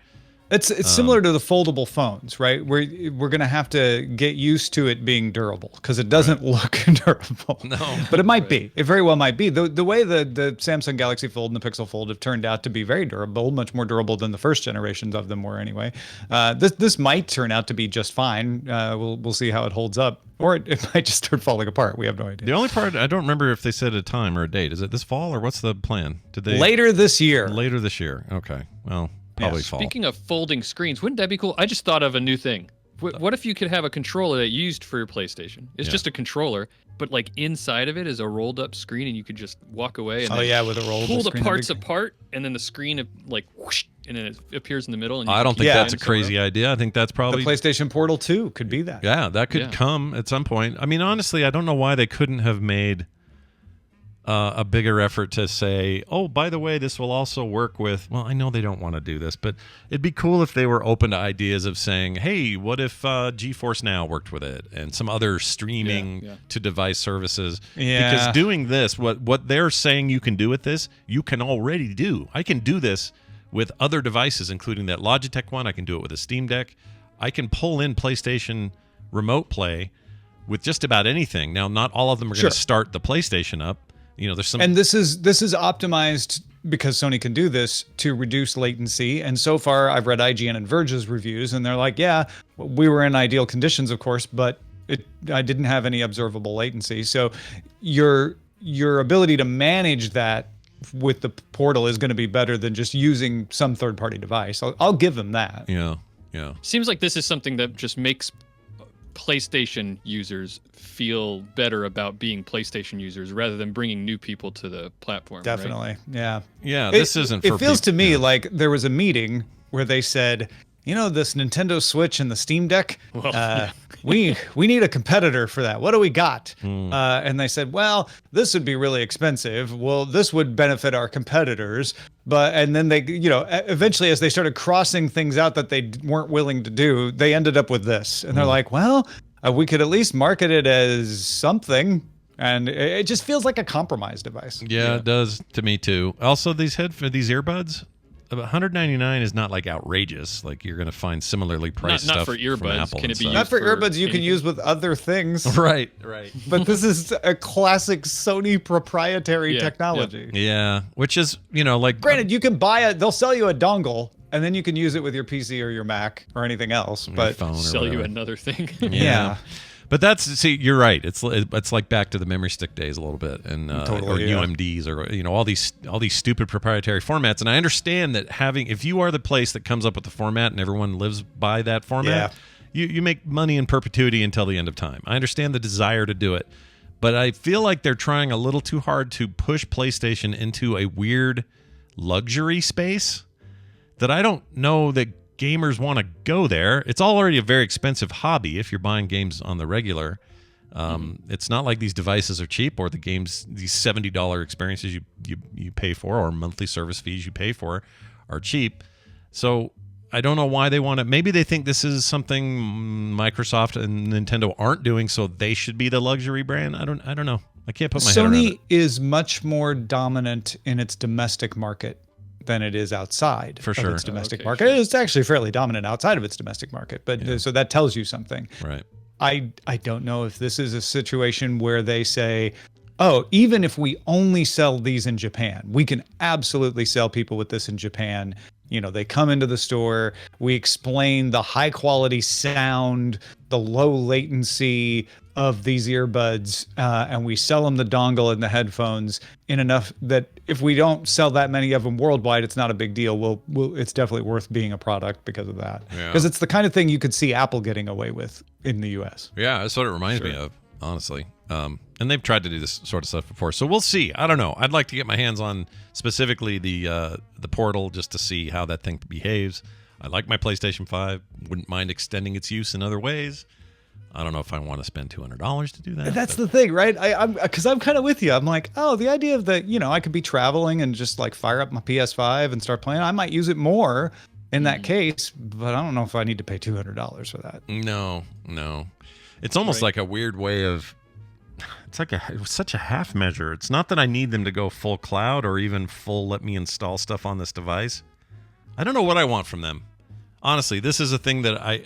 It's similar to the foldable phones, right? We're going to have to get used to it being durable because it doesn't look durable. No. But it might be. It very well might be. The way the Samsung Galaxy Fold and the Pixel Fold have turned out to be very durable, much more durable than the first generations of them were anyway. This might turn out to be just fine. We'll see how it holds up. Or it might just start falling apart. We have no idea. The only part, I don't remember if they said a time or a date. Is it this fall, or what's the plan? Did they Later this year. Later this year. Okay. Well, probably fall. Speaking of folding screens, wouldn't that be cool? I just thought of a new thing. What if you could have a controller that you used for your PlayStation? It's just a controller, but like inside of it is a rolled up screen, and you could just walk away and with a roll pull the parts apart, and then the screen like whoosh, and then it appears in the middle. And I don't think that's a crazy idea. I think that's probably the PlayStation Portal 2 could be that. Yeah, that could come at some point. I mean, honestly, I don't know why they couldn't have made a bigger effort to say, oh, by the way, this will also work with, well, I know they don't want to do this, but it'd be cool if they were open to ideas of saying, hey, what if GeForce Now worked with it and some other streaming to device services? Yeah. Because doing this, what they're saying you can do with this, you can already do. I can do this with other devices, including that Logitech one. I can do it with a Steam Deck. I can pull in PlayStation Remote Play with just about anything. Now, not all of them are going to start the PlayStation up. You know, there's some, and this is optimized because Sony can do this to reduce latency. And so far, I've read IGN and Verge's reviews, and they're like, yeah, we were in ideal conditions, of course, but I didn't have any observable latency. So your ability to manage that with the Portal is going to be better than just using some third-party device. I'll give them that. Yeah. Seems like this is something that just makes PlayStation users feel better about being PlayStation users rather than bringing new people to the platform. Definitely. Right? Yeah. This isn't for it feels to me like there was a meeting where they said, you know, this Nintendo Switch and the Steam Deck, we need a competitor for that. What do we got? And they said, well, this would be really expensive. Well, this would benefit our competitors. And then they, you know, eventually as they started crossing things out that they weren't willing to do, they ended up with this. And they're like, well, we could at least market it as something. And it just feels like a compromise device. Yeah, it does to me too. Also, these earbuds, $199 is not like outrageous. Like you're going to find similarly priced not stuff for earbuds. from Apple. Can it be used not for earbuds you can use with other things. Right. But this is a classic Sony proprietary technology. Yeah, which is, you know, like granted, you can buy they'll sell you a dongle and then you can use it with your PC or your Mac or anything else. But sell you another thing. Yeah. But you're right. It's like back to the memory stick days a little bit, and or UMDs, or you know, all these stupid proprietary formats. And I understand that if you are the place that comes up with the format and everyone lives by that format, you make money in perpetuity until the end of time. I understand the desire to do it, but I feel like they're trying a little too hard to push PlayStation into a weird luxury space that I don't know that gamers want to go there. It's already a very expensive hobby if you're buying games on the regular. It's not like these devices are cheap, or the games, these $70 experiences you pay for, or monthly service fees you pay for, are cheap. So I don't know why they want to. Maybe they think this is something Microsoft and Nintendo aren't doing, so they should be the luxury brand. I don't know. I can't put my head around it. Sony is much more dominant in its domestic market than it is outside of its domestic market. It's actually fairly dominant outside of its domestic market, but so that tells you something. Right. I don't know if this is a situation where they say, oh, even if we only sell these in Japan, we can absolutely sell people with this in Japan. You know, they come into the store, we explain the high quality sound, the low latency of these earbuds, and we sell them the dongle and the headphones in enough that if we don't sell that many of them worldwide, it's not a big deal. It's definitely worth being a product because of that. Because it's the kind of thing you could see Apple getting away with in the US. Yeah, that's what it reminds me of, honestly. And they've tried to do this sort of stuff before, so we'll see. I don't know. I'd like to get my hands on specifically the Portal just to see how that thing behaves. I like my PlayStation 5. Wouldn't mind extending its use in other ways. I don't know if I want to spend $200 to do that. That's the thing, right? Because I'm kind of with you. I'm like, oh, the idea of that, I could be traveling and just like fire up my PS5 and start playing. I might use it more in that case, but I don't know if I need to pay $200 for that. No. It's almost like a weird way of. It's like such a half measure. It's not that I need them to go full cloud or even full let me install stuff on this device. I don't know what I want from them. Honestly, this is a thing that I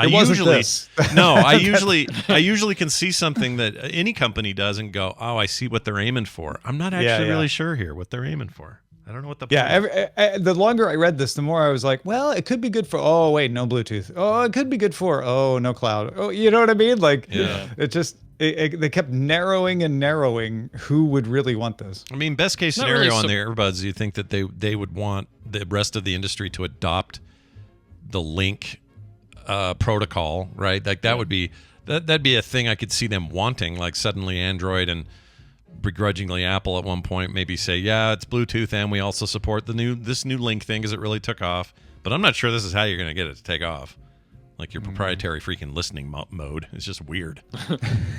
usually I usually can see something that any company does and go, oh, I see what they're aiming for. I'm not actually really sure here what they're aiming for. I don't know what the point is. The longer I read this, the more I was like, well, it could be good for, oh, wait, no Bluetooth. Oh, it could be good for, oh, no cloud. Oh, you know what I mean? Like, it just, they kept narrowing and narrowing who would really want this. I mean, best case scenario on the earbuds, you think that they would want the rest of the industry to adopt the link protocol, right? Like that would be, that'd be a thing I could see them wanting, like suddenly Android and begrudgingly Apple at one point maybe say, yeah, it's Bluetooth and we also support this new link thing because it really took off. But I'm not sure this is how you're going to get it to take off. Like your proprietary freaking listening mode. It's just weird.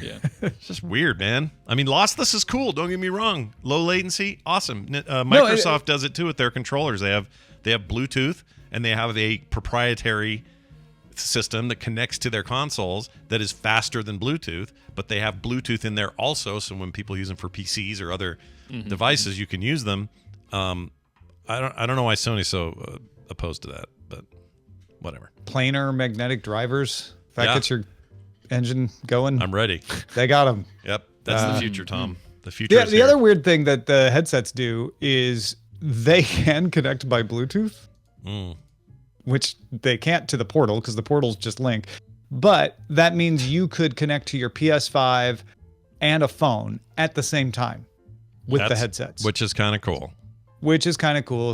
Yeah. It's just weird, man. I mean, lossless is cool. Don't get me wrong. Low latency, awesome. Microsoft does it too with their controllers. They have Bluetooth and they have a proprietary system that connects to their consoles that is faster than Bluetooth, but they have Bluetooth in there also, so when people use them for PCs or other devices, you can use them. I don't know why Sony's so opposed to that, but whatever. Planar magnetic drivers, if that gets your engine going, I'm ready. They got them. Yep, that's the future, Tom. The future. The other weird thing that the headsets do is they can connect by Bluetooth. Which they can't to the portal because the portal's just link. But that means you could connect to your PS5 and a phone at the same time with the headsets. Which is kind of cool.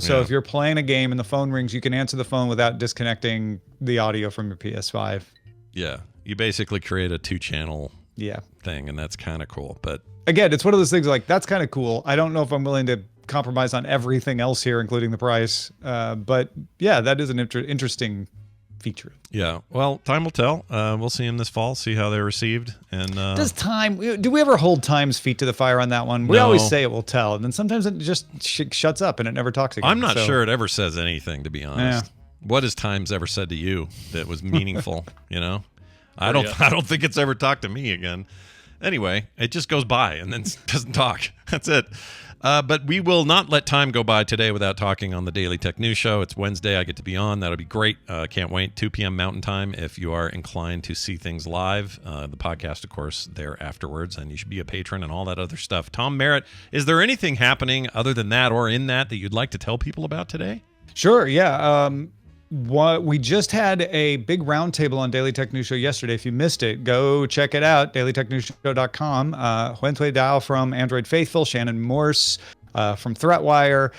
So if you're playing a game and the phone rings, you can answer the phone without disconnecting the audio from your PS5. Yeah. You basically create a 2-channel thing, and that's kind of cool. But again, it's one of those things like, that's kind of cool. I don't know if I'm willing to compromise on everything else here, including the price. But yeah, that is an interesting feature. Yeah. Well, time will tell. We'll see them this fall, see how they're received. And do we ever hold Time's feet to the fire on that one? We always say it will tell, and then sometimes it just shuts up and it never talks again. I'm not sure it ever says anything, to be honest. Yeah. What has Times ever said to you that was meaningful? I don't think it's ever talked to me again. Anyway, it just goes by and then doesn't talk. That's it. But we will not let time go by today without talking on the Daily Tech News Show. It's Wednesday. I get to be on. That'll be great. Can't wait. 2 p.m. Mountain Time if you are inclined to see things live. The podcast, of course, there afterwards. And you should be a patron and all that other stuff. Tom Merritt, is there anything happening other than that or in that you'd like to tell people about today? Sure, yeah. We just had a big roundtable on Daily Tech News Show yesterday. If you missed it, go check it out, dailytechnewsshow.com. Huyen Dao from Android Faithful, Shannon Morse from ThreatWire,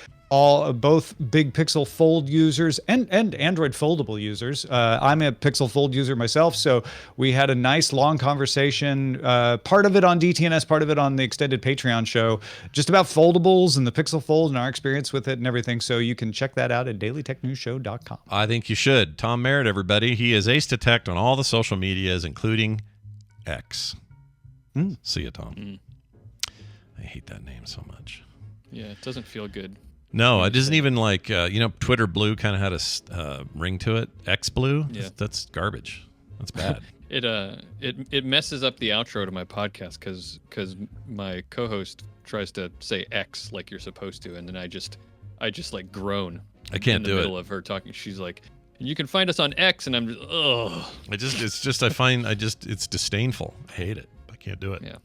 both big Pixel Fold users and Android Foldable users. I'm a Pixel Fold user myself, so we had a nice long conversation, part of it on DTNS, part of it on the extended Patreon show, just about foldables and the Pixel Fold and our experience with it and everything. So you can check that out at dailytechnewsshow.com. I think you should. Tom Merritt, everybody. He is Ace Detect on all the social medias, including X. See you, Tom. I hate that name so much. Yeah, it doesn't feel good. No, it isn't even like, Twitter Blue kind of had a ring to it. X Blue? Yeah. That's garbage. That's bad. It messes up the outro to my podcast because my co-host tries to say X like you're supposed to, and then I just like groan. I can't do it. In the middle of her talking. She's like, you can find us on X, and I'm just, ugh. It's disdainful. I hate it. I can't do it. Yeah.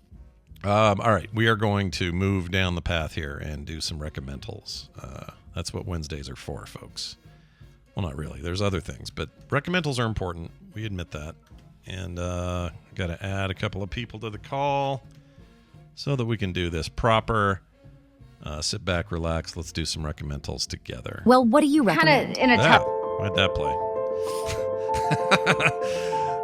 All right, we are going to move down the path here and do some reccamentals. That's what Wednesdays are for, folks. Well, not really. There's other things, but reccamentals are important. We admit that. And got to add a couple of people to the call so that we can do this proper. Sit back, relax. Let's do some reccamentals together. Well, what do you recommend? Why'd that play?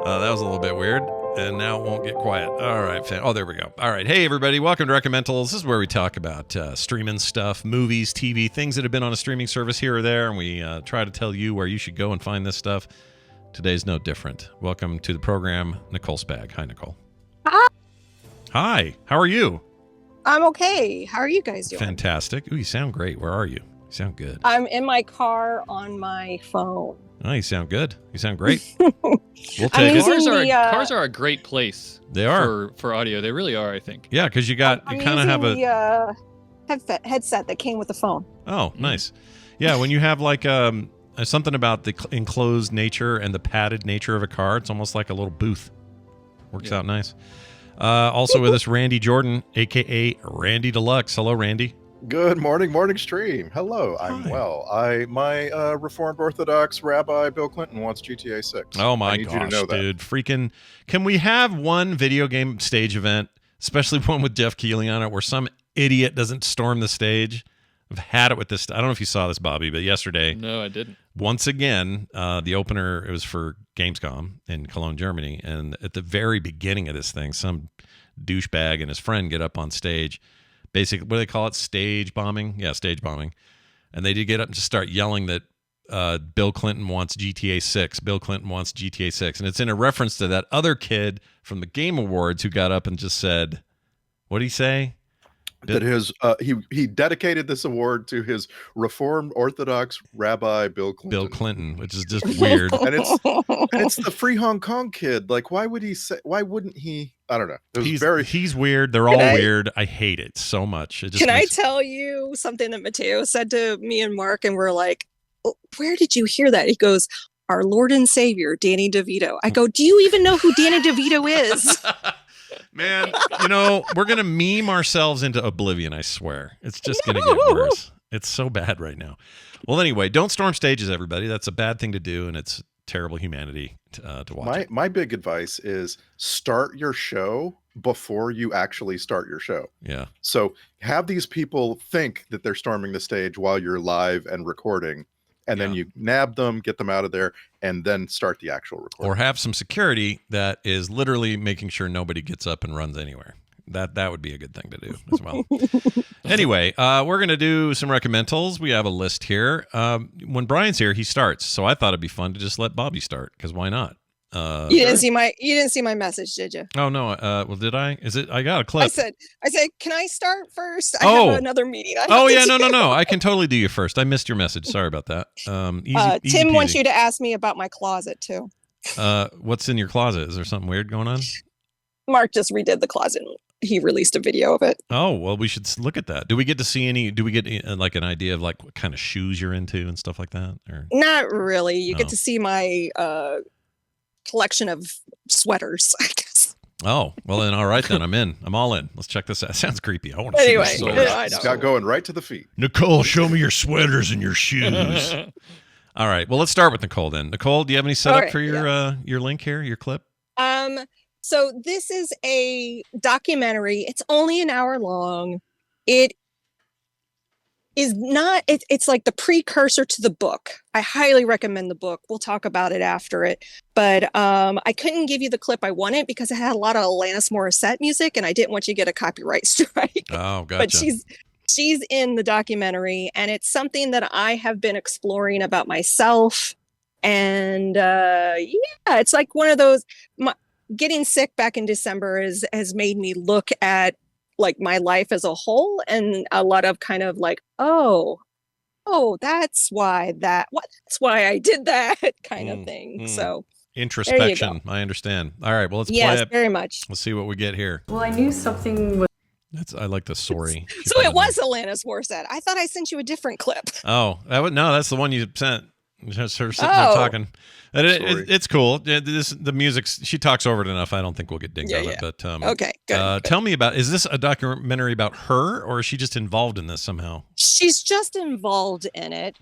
That was a little bit weird. And now it won't get quiet. All right. There we go. All right. Hey, everybody. Welcome to Reccamentals. This is where we talk about streaming stuff, movies, TV, things that have been on a streaming service here or there. And we try to tell you where you should go and find this stuff. today's no different. Welcome to the program, Nicole Spag. Hi, Nicole. Hi. Hi. How are you? I'm okay. How are you guys doing? Fantastic. Ooh, you sound great. Where are you? You sound good. I'm in my car on my phone. Oh, you sound good. You sound great. We'll take it. Cars are a great place. They are for audio. They really are, I think. Yeah, because you kind of have a headset that came with the phone. Oh, nice. Yeah, when you have like something about the enclosed nature and the padded nature of a car, it's almost like a little booth. Works out nice. Also with us, Randy Jordan, a.k.a. Randy Deluxe. Hello, Randy. Good morning stream. Hello, I'm well. My Reformed Orthodox Rabbi Bill Clinton wants GTA 6. Oh my gosh, you to know dude. Freaking, can we have one video game stage event, especially one with Jeff Keighley on it, where some idiot doesn't storm the stage? I've had it with this. I don't know if you saw this, Bobby, but yesterday. No, I didn't. Once again, the opener, it was for Gamescom in Cologne, Germany. And at the very beginning of this thing, some douchebag and his friend get up on stage. Basically, what do they call it? Stage bombing? Yeah, stage bombing. And they did get up and just start yelling that Bill Clinton wants GTA 6. Bill Clinton wants GTA 6. And it's in a reference to that other kid from the Game Awards who got up and just said, what did he say? That he dedicated this award to his Reformed Orthodox Rabbi Bill Clinton. Bill Clinton, which is just weird. and it's the Free Hong Kong kid. Like, why wouldn't he? I don't know. He's weird. They're all weird. I hate it so much. Can I tell you something that Mateo said to me and Mark, and we're like, where did you hear that? He goes, our Lord and Savior, Danny Devito. I go, do you even know who Danny Devito is? Man, we're going to meme ourselves into oblivion, I swear. It's just going to get worse. It's so bad right now. Well, anyway, don't storm stages, everybody. That's a bad thing to do, and it's terrible humanity to watch. My big advice is start your show before you actually start your show. Yeah. So have these people think that they're storming the stage while you're live and recording, and then you nab them, get them out of there, and then start the actual recording. Or have some security that is literally making sure nobody gets up and runs anywhere. That would be a good thing to do as well. Anyway, we're going to do some reccamentals. We have a list here. When Brian's here, he starts. So I thought it'd be fun to just let Bobby start, because why not? You didn't see my message, did you? Oh no. Well, did I? I got a clip. I said, can I start first? I have another meeting. No. I can totally do you first. I missed your message. Sorry about that. Easy Tim wants you to ask me about my closet too. What's in your closet? Is there something weird going on? Mark just redid the closet. He released a video of it. Oh, well, we should look at that. Do we get to see do we get like an idea of like what kind of shoes you're into and stuff like that? Or not really. You get to see my collection of sweaters, I guess. Oh, well then, all right then, I'm in. I'm all in. Let's check this out. Sounds creepy. I want to see this. Scott going right to the feet. Nicole, show me your sweaters and your shoes. All right. Well, let's start with Nicole then. Nicole, do you have any setup for your link here, your clip? So this is a documentary. It's only an hour long. It is not, it's like the precursor to the book. I highly recommend the book. We'll talk about it after it. But I couldn't give you the clip I wanted because it had a lot of Alanis Morissette music, and I didn't want you to get a copyright strike. Oh, gotcha. But she's in the documentary, and it's something that I have been exploring about myself. And it's like one of those, getting sick back in December has made me look at like my life as a whole, and a lot of kind of like, oh, that's why I did that kind of thing. So introspection. I understand. All right. Well, let's play it. Very much. Let's see what we get here. Well, I knew something was. I like the sorry. So it was Alanis Morissette. I thought I sent you a different clip. Oh, that's the one you sent. Just her sitting there talking. It's cool. The music, she talks over it enough. I don't think we'll get dinged on it. But okay, good. Tell me is this a documentary about her, or is she just involved in this somehow? She's just involved in it.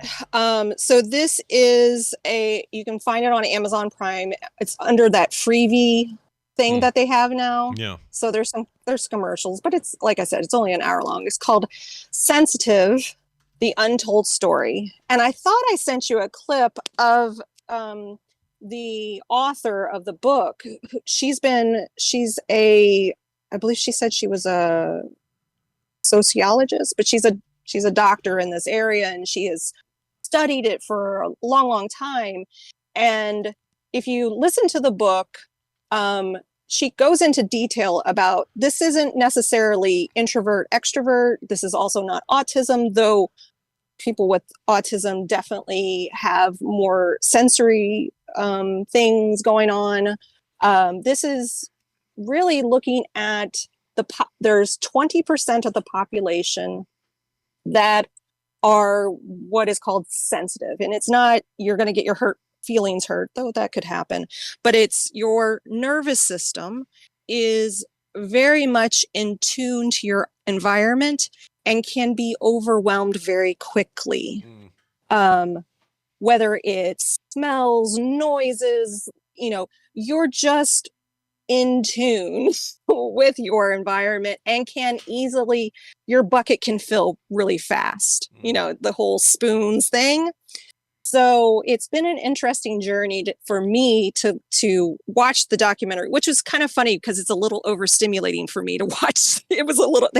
So this is you can find it on Amazon Prime. It's under that freebie thing that they have now. Yeah. So there's commercials, but it's, like I said, it's only an hour long. It's called Sensitive: The Untold Story. And I thought I sent you a clip of the author of the book. I believe she said she was a sociologist, but she's a doctor in this area, and she has studied it for a long, long time. And if you listen to the book, she goes into detail about this isn't necessarily introvert, extrovert. This is also not autism, though people with autism definitely have more sensory things going on. This is really looking at there's 20% of the population that are what is called sensitive. And it's not, you're going to get your feelings hurt, though that could happen, but it's your nervous system is very much in tune to your environment and can be overwhelmed very quickly. Whether it's smells, noises, you're just in tune with your environment and your bucket can fill really fast, the whole spoons thing. So it's been an interesting journey for me to watch the documentary, which was kind of funny because it's a little overstimulating for me to watch. They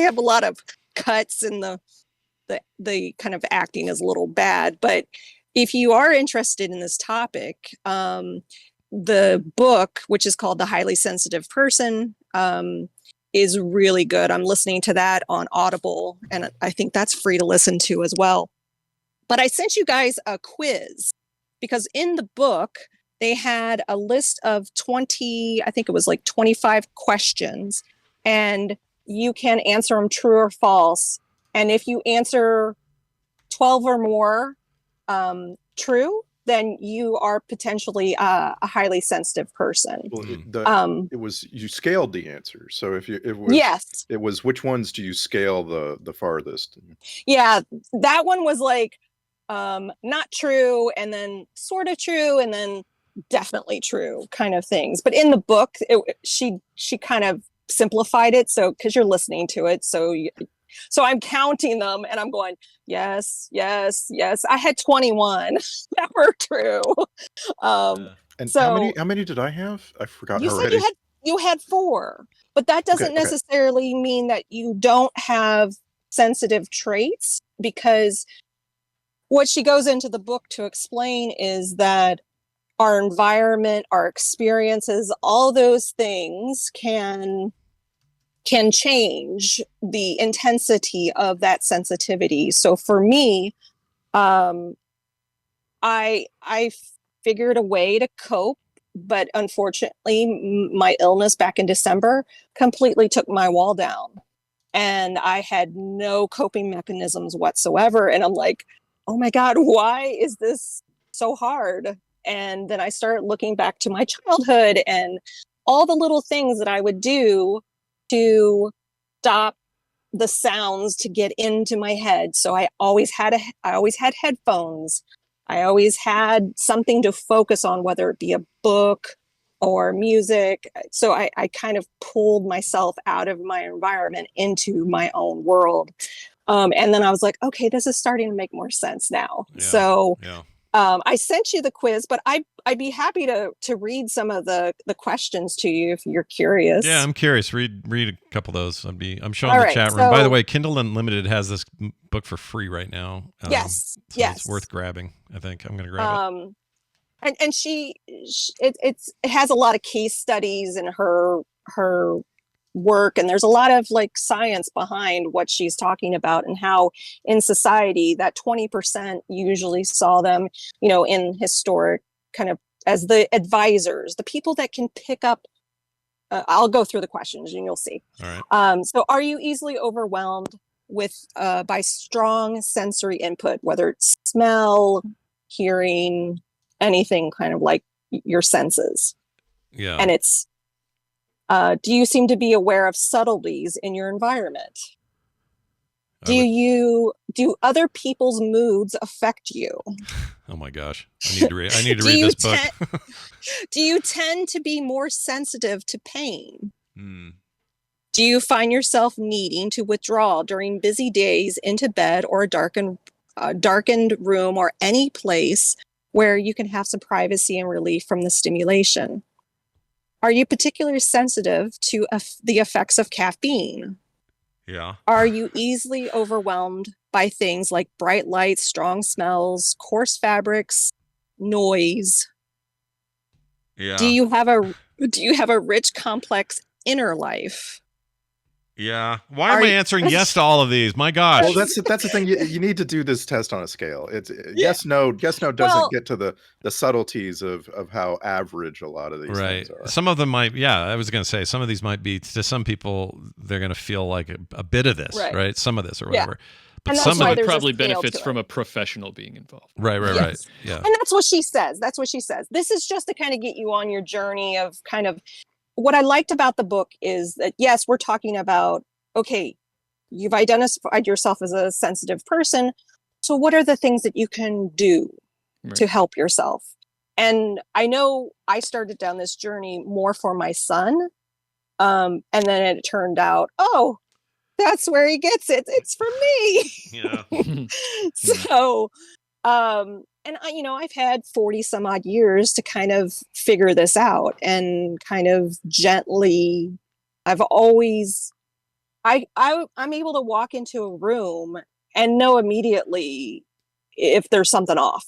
have a lot of cuts and the kind of acting is a little bad, but if you are interested in this topic, the book, which is called The Highly Sensitive Person, is really good. I'm listening to that on Audible, and I think that's free to listen to as well. But I sent you guys a quiz because in the book, they had a list of 20, I think it was like 25 questions, and you can answer them true or false. And if you answer 12 or more true, then you are potentially a highly sensitive person. Well, it was, you scaled the answers. So yes, it was which ones do you scale the farthest? Yeah, that one was like not true, and then sort of true, and then definitely true kind of things. But in the book, she kind of simplified it. So because you're listening to it, so I'm counting them and I'm going, yes, yes, yes. I had 21 that were true. And so how many did I have? I forgot you already. said you had 4, but that doesn't necessarily mean that you don't have sensitive traits, because what she goes into the book to explain is that our environment, our experiences, all those things can change the intensity of that sensitivity. So for me, I figured a way to cope, but unfortunately, my illness back in December completely took my wall down, and I had no coping mechanisms whatsoever. And I'm like, oh my God, why is this so hard? And then I started looking back to my childhood and all the little things that I would do to stop the sounds to get into my head. So I always had headphones. I always had something to focus on, whether it be a book or music. So I kind of pulled myself out of my environment into my own world. And then I was like, okay, this is starting to make more sense now. Yeah, so yeah. I sent you the quiz, but I'd be happy to read some of the questions to you if you're curious. Yeah, I'm curious. Read a couple of those. I'm showing All the right, chat room. so, By the way, Kindle Unlimited has this book for free right now. Yes, so yes, it's worth grabbing. I think I'm going to grab it. And it has a lot of case studies in her work, and there's a lot of like science behind what she's talking about, and how in society that 20% usually saw them, in historic kind of as the advisors, the people that can pick up. I'll go through the questions and you'll see. All right. So are you easily overwhelmed by strong sensory input, whether it's smell, hearing, anything kind of like your senses? Yeah. And it's do you seem to be aware of subtleties in your environment? Do other people's moods affect you? Oh my gosh. I need to read this book. Do you tend to be more sensitive to pain? Do you find yourself needing to withdraw during busy days into bed or a darkened room or any place where you can have some privacy and relief from the stimulation? Are you particularly sensitive to the effects of caffeine? Yeah. Are you easily overwhelmed by things like bright lights, strong smells, coarse fabrics, noise? Yeah. Do you have a rich, complex inner life? Yeah. Why am I answering yes to all of these? My gosh. Well, that's the thing. You need to do this test on a scale. It's yes, no doesn't get to the subtleties of how average a lot of these things are. Some of them might. Yeah, I was going to say some of these might be to some people. They're going to feel like a bit of this, right? Some of this or whatever. But And some that's of why it Probably benefits from a professional being involved. Right. Yeah. And that's what she says. This is just to kind of get you on your journey of kind of what I liked about the book is that, yes, we're talking about, okay, you've identified yourself as a sensitive person. So what are the things that you can do to help yourself? And I know I started down this journey more for my son. And then it turned out, oh, that's where he gets it. It's for me. Yeah. So, and I've had 40 some odd years to kind of figure this out and kind of gently, I'm able to walk into a room and know immediately if there's something off,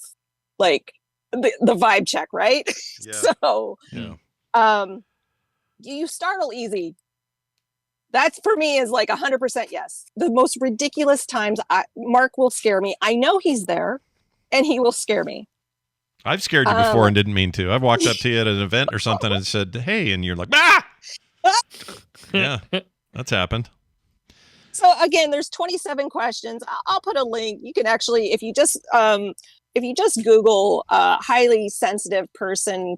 like the vibe check, right? Yeah. So, you startle easy. That's for me is like 100% yes. The most ridiculous times Mark will scare me. I know he's there and he will scare me. I've scared you before and didn't mean to. I've walked up to you at an event or something and said, hey, and you're like, ah! Yeah, that's happened. So again, there's 27 questions. I'll put a link. You can actually, if you just Google highly sensitive person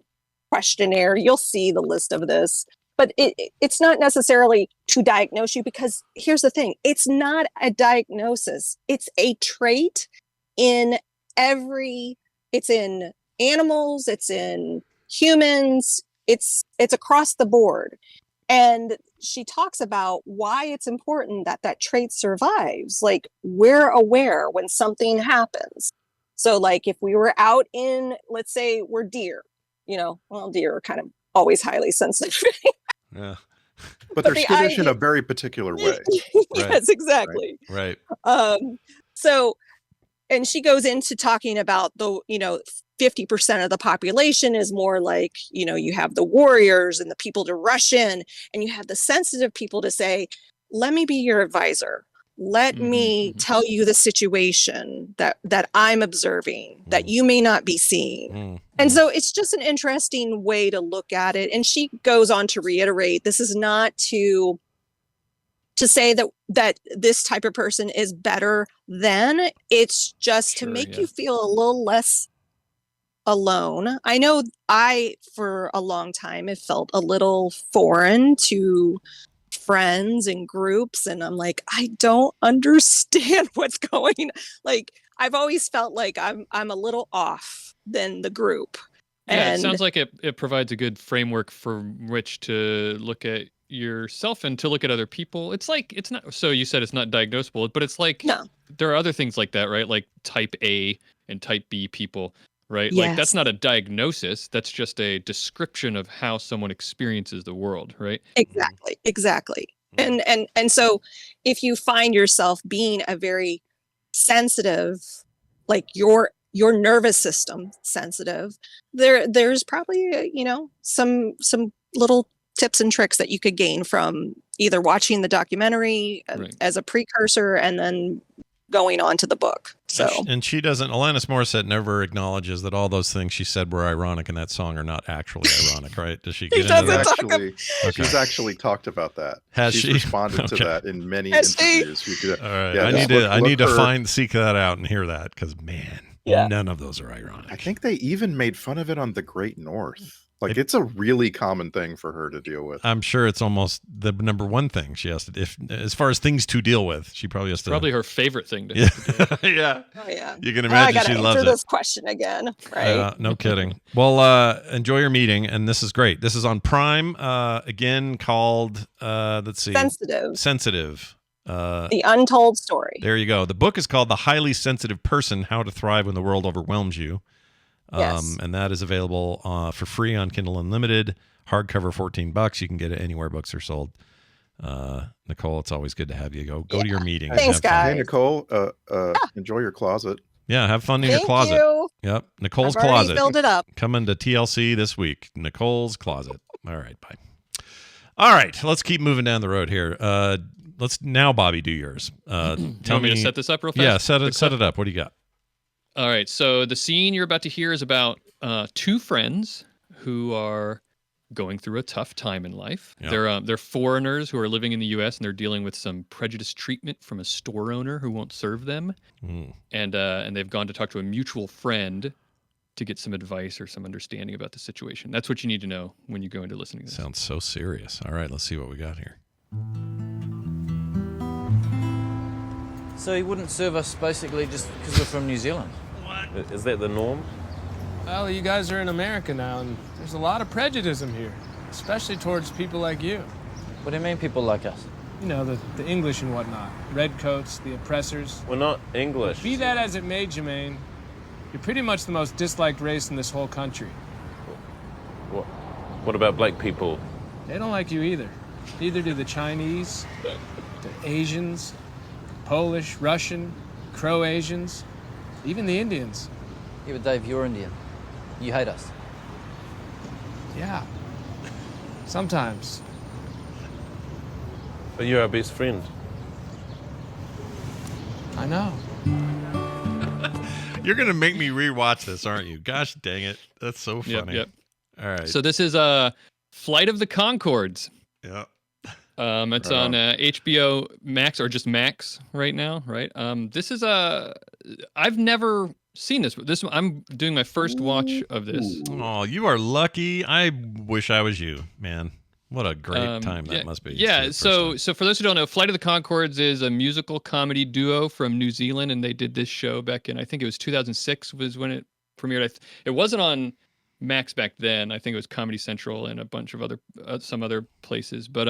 questionnaire, you'll see the list of this. But it's not necessarily to diagnose you, because here's the thing. It's not a diagnosis. It's a trait it's in animals, it's in humans, it's across the board. And she talks about why it's important that trait survives. Like, we're aware when something happens. So like if we were out in, let's say we're deer, deer are kind of always highly sensitive. Yeah. But they're skittish in a very particular way. Yes, exactly. Right. So, and she goes into talking about 50% of the population is more like, you have the warriors and the people to rush in, and you have the sensitive people to say, let me be your advisor. Let me tell you the situation that I'm observing that you may not be seeing. And so it's just an interesting way to look at it. And she goes on to reiterate, this is not to say that this type of person is better than, it's just to make you feel a little less alone. I know for a long time, it felt a little foreign to friends and groups, and I'm like, I don't understand what's going. Like, I've always felt like I'm a little off than the group. Yeah, it sounds like it provides a good framework for which to look at yourself and to look at other people. It's like, it's not, so you said it's not diagnosable, but it's like, there are other things like that, right? Like type A and type B people, right? Yes. Like, that's not a diagnosis. That's just a description of how someone experiences the world, right? Exactly. And so if you find yourself being a very sensitive, like your nervous system sensitive, there's probably, some little tips and tricks that you could gain from either watching the documentary as a precursor and then going on to the book. So, and she doesn't, Alanis Morissette never acknowledges that all those things she said were ironic in that song are not actually ironic, right? Does she get into that? She's actually talked about that. She's responded to that in many interviews. All right. Yeah, I need to seek that out and hear that, because man, none of those are ironic. I think they even made fun of it on The Great North. Like, it's a really common thing for her to deal with. I'm sure it's almost the number one thing she has to, as far as things to deal with, she probably has to. Probably her favorite thing to have to do. Yeah. Oh, yeah. You can imagine she loves it. Answer this question again, right? No kidding. Well, enjoy your meeting, and this is great. This is on Prime, again, called, let's see. Sensitive. The Untold Story. There you go. The book is called The Highly Sensitive Person, How to Thrive When the World Overwhelms You. And that is available for free on Kindle Unlimited, hardcover $14. You can get it anywhere books are sold. Nicole, it's always good to have you. Go to your meeting. Thanks, guys. Hey, Nicole, enjoy your closet. Yeah, have fun in your Thank closet. you. Yep, Nicole's I've already closet. filled it up. Coming to TLC this week. Nicole's closet. All right, bye. All right, let's keep moving down the road here. Let's now, Bobby, do yours. Tell me to set this up real fast. Yeah, set it up. What do you got? All right, so the scene you're about to hear is about two friends who are going through a tough time in life. Yep. They're foreigners who are living in the U.S. and they're dealing with some prejudice treatment from a store owner who won't serve them. And they've gone to talk to a mutual friend to get some advice or some understanding about the situation. That's what you need to know when you go into listening to this. Sounds so serious. All right, let's see what we got here. So he wouldn't serve us basically just because we're from New Zealand? What? Is that the norm? Well, you guys are in America now, and there's a lot of prejudice here, especially towards people like you. What do you mean, people like us? You know, the English and whatnot. Redcoats, the oppressors. We're not English. Be that as it may, Jermaine, you're pretty much the most disliked race in this whole country. What about black people? They don't like you either. Neither do the Chinese, the Asians, Polish, Russian, Croatians, even the Indians. Yeah, but Dave, you're Indian. You hate us. Yeah. Sometimes. But you're our best friend. I know. You're going to make me rewatch this, aren't you? Gosh dang it. That's so funny. Yep. All right. So this is Flight of the Conchords. Yep. It's on HBO Max or just Max right now, right? This is I've never seen this. I'm doing my first watch of this. Oh, you are lucky. I wish I was you, man. What a great time that must be. Yeah. So for those who don't know, Flight of the Conchords is a musical comedy duo from New Zealand, and they did this show back in, I think it was 2006 was when it premiered. It wasn't on Max back then. I think it was Comedy Central and a bunch of other some other places. But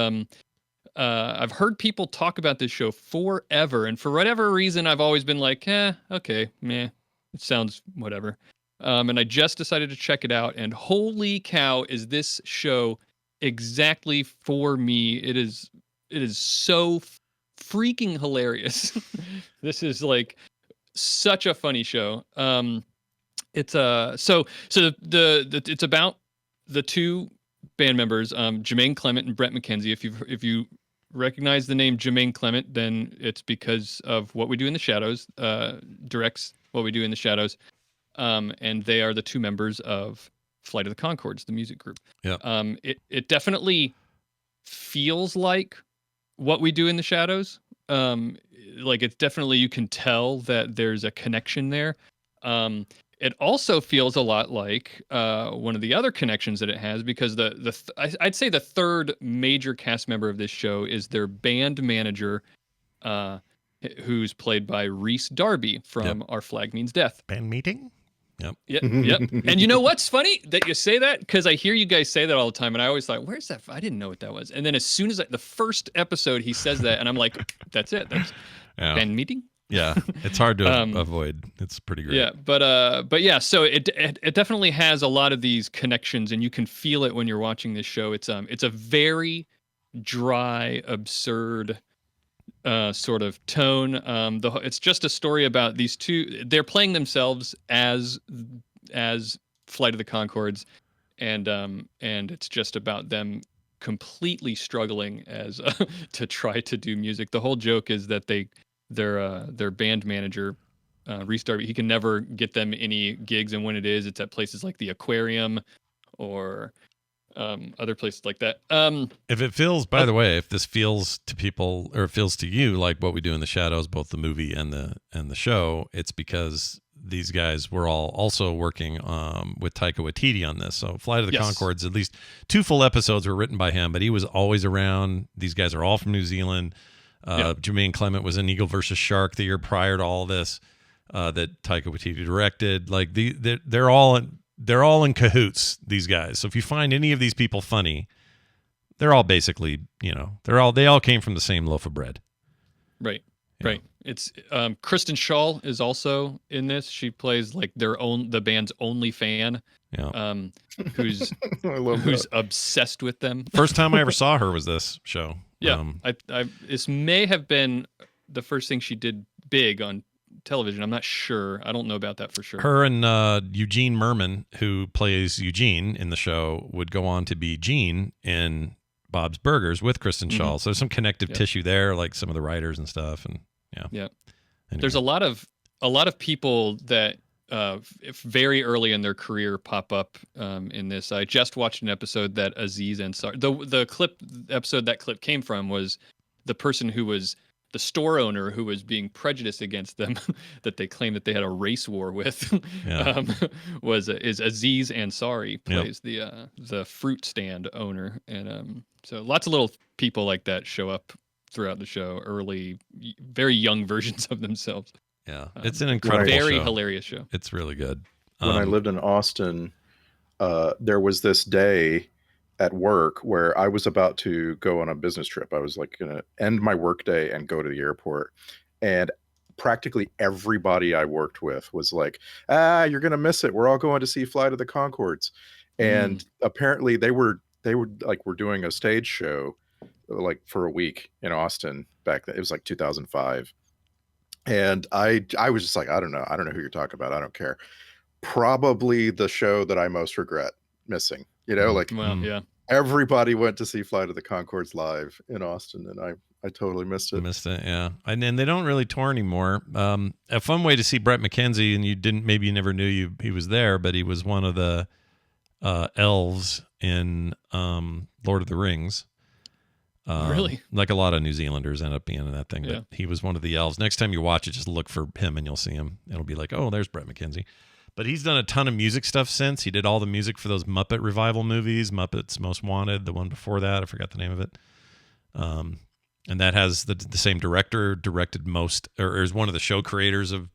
I've heard people talk about this show forever, and for whatever reason, I've always been like, okay, meh, it sounds whatever. And I just decided to check it out, and holy cow, is this show exactly for me. It is so freaking hilarious. This is like such a funny show. It's it's about the two band members, Jermaine Clement and Brett McKenzie. If you recognize the name Jermaine Clement, then it's because of What We Do in the Shadows, directs What We Do in the Shadows. And they are the two members of Flight of the Conchords, the music group. Yeah. It definitely feels like What We Do in the Shadows. Like it's definitely, you can tell that there's a connection there. It also feels a lot like one of the other connections that it has, because I'd say the third major cast member of this show is their band manager, who's played by Rhys Darby from Our Flag Means Death. Band meeting? Yep. Yep. And you know what's funny that you say that? Because I hear you guys say that all the time, and I always thought, where's that? I didn't know what that was. And then as soon as the first episode, he says that, and I'm like, that's it. That's band meeting. Yeah, it's hard to avoid. It's pretty great. Yeah, but yeah, so it definitely has a lot of these connections, and you can feel it when you're watching this show. It's a very dry, absurd sort of tone. It's just a story about these two. They're playing themselves as Flight of the Conchords, and it's just about them completely struggling as to try to do music. The whole joke is that their band manager, Rhys Darby, he can never get them any gigs, and when it is, it's at places like the Aquarium or other places like that. If it feels, by the way, if this feels to people, or it feels to you like What We Do in the Shadows, both the movie and the show, it's because these guys were all also working with Taika Waititi on this. So Flight of the Conchords, at least 2 full episodes were written by him, but he was always around. These guys are all from New Zealand. Jermaine Clement was in Eagle versus Shark the year prior to all this, that Taika Waititi directed. Like they're all in cahoots, these guys. So if you find any of these people funny, they're all basically, they all came from the same loaf of bread. Right. Right. It's Kristen Schaal is also in this. She plays like the band's only fan. Yeah. Who's obsessed with them. First time I ever saw her was this show. Yeah. This may have been the first thing she did big on television. I'm not sure. I don't know about that for sure. Her and Eugene Merman, who plays Eugene in the show, would go on to be Gene in Bob's Burgers with Kristen Schaal. So there's some connective tissue there, like some of the writers and stuff. And yeah. Anyway. There's a lot of people that very early in their career pop up in this. I just watched an episode that Aziz Ansari, the episode that clip came from was the person who was the store owner who was being prejudiced against them, that they claimed that they had a race war with, is Aziz Ansari, plays the fruit stand owner, and so lots of little people like that show up throughout the show, early, very young versions of themselves. Yeah, it's an incredible very show. Hilarious show. It's really good. When I lived in Austin, there was this day at work where I was about to go on a business trip. I was like going to end my work day and go to the airport. And practically everybody I worked with was like, you're going to miss it. We're all going to see Flight of the Conchords. And apparently they were doing a stage show like for a week in Austin back then. It was like 2005. And I was just like, I don't know who you're talking about. I don't care. Probably the show that I most regret missing, everybody went to see Flight of the Conchords live in Austin, and I totally missed it. Yeah. And then they don't really tour anymore. A fun way to see Brett McKenzie, and maybe you never knew he was there, but he was one of the elves in Lord of the Rings. Really? Like a lot of New Zealanders end up being in that thing, Yeah. but he was one of the elves. Next time you watch it, just look for him and you'll see him. It'll be like, oh, there's Brett McKenzie. But he's done a ton of music stuff since. He did all the music for those Muppet revival movies, Muppets Most Wanted, the one before that. I forgot the name of it. And that has the same director, directed most, or is one of the show creators of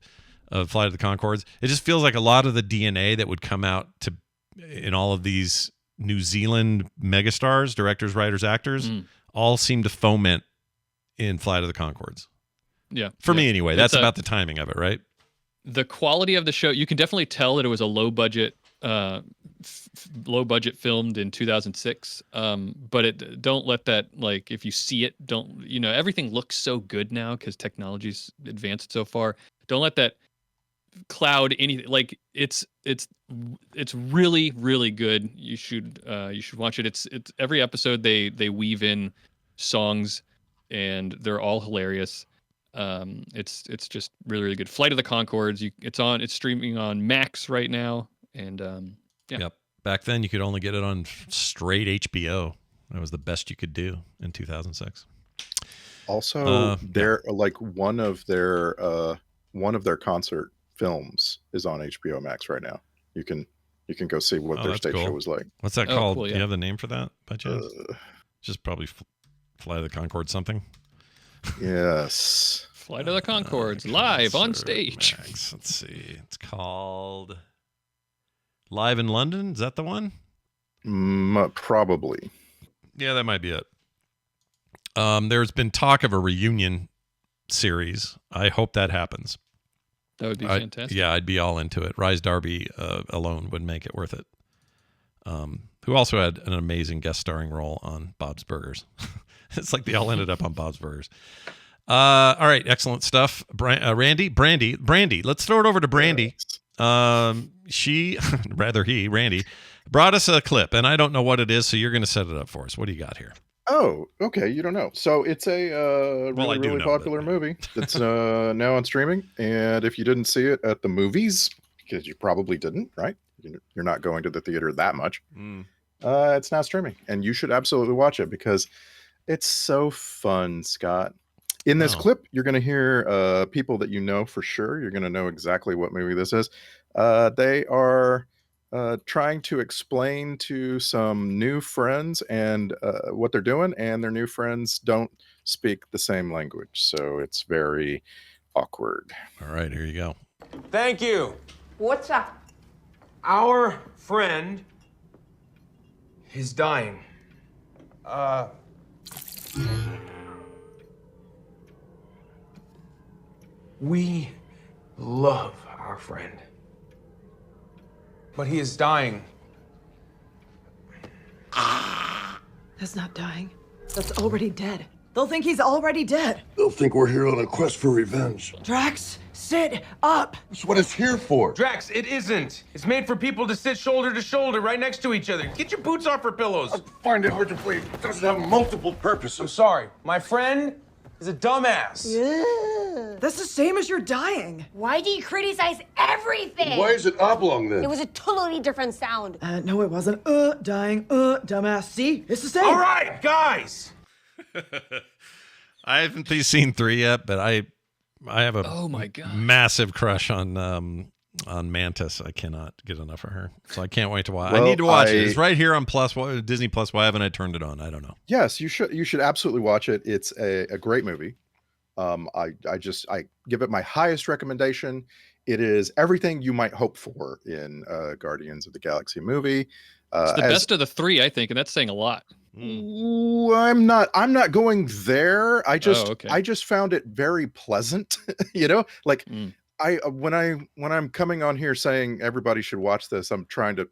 Flight of the Conchords. It just feels like a lot of the DNA that would come out in all of these New Zealand megastars, directors, writers, actors, all seem to foment in Flight of the Conchords. Yeah. For me anyway. That's about the timing of it, right? The quality of the show, you can definitely tell that it was a low budget filmed in 2006. But don't let that, like, if you see it, everything looks so good now because technology's advanced so far. Don't let that cloud anything. Like, it's really, really good. You should watch it. It's every episode they weave in songs and they're all hilarious. It's just really, really good. Flight of the Conchords. It's streaming on Max right now, and Yep. Back then, you could only get it on straight HBO. That was the best you could do in 2006. Also, they're like one of their concert films is on HBO Max right now. You can go see what their stage show was like. What's that called? Cool, yeah. Do you have the name for that by chance? Just probably Flight of the Conchords something. Yes. Flight of the Conchords live on stage. Max. Let's see. It's called Live in London. Is that the one? Probably. Yeah, that might be it. There's been talk of a reunion series. I hope that happens. That would be fantastic. Yeah, I'd be all into it. Rise Darby alone would make it worth it. Who also had an amazing guest starring role on Bob's Burgers. It's like they all ended up on Bob's Burgers. All right, excellent stuff. Brandy. Let's throw it over to Brandy. Randy, brought us a clip, and I don't know what it is, so you're going to set it up for us. What do you got here? Oh, okay. You don't know. So it's a really popular movie that's now on streaming. And if you didn't see it at the movies, because you probably didn't, right? You're not going to the theater that much. It's now streaming, and you should absolutely watch it because it's so fun, Scott. In this clip, you're going to hear people that you know for sure. You're going to know exactly what movie this is. They are trying to explain to some new friends and what they're doing, and their new friends don't speak the same language. So it's very awkward. All right, here you go. Thank you. What's up? Our friend is dying. We love our friend. But he is dying. That's not dying. That's already dead. They'll think he's already dead. They'll think we're here on a quest for revenge. Drax, sit up. That's what it's here for. Drax, it isn't. It's made for people to sit shoulder to shoulder right next to each other. Get your boots off for pillows. I find it hard to believe it doesn't have multiple purposes. I'm sorry. My friend is a dumbass. Yeah. That's the same as you're dying. Why do you criticize everything? Why is it oblong then? It was a totally different sound. No, it wasn't. Dying. Dumbass. See? It's the same. All right, guys. I haven't seen 3 yet, but I have a oh my God. massive crush on Mantis. I cannot get enough of her, so I can't wait to watch. Well, I need to watch it. It's right here on Disney Plus. Why haven't I turned it on? I don't know. Yes, you should absolutely watch it. It's a great movie. I give it my highest recommendation. It is everything you might hope for in a Guardians of the Galaxy movie. It's the best of the 3, I think, and that's saying a lot. Ooh, I'm not going there. I just found it very pleasant. Like when I'm coming on here saying everybody should watch this, I'm trying to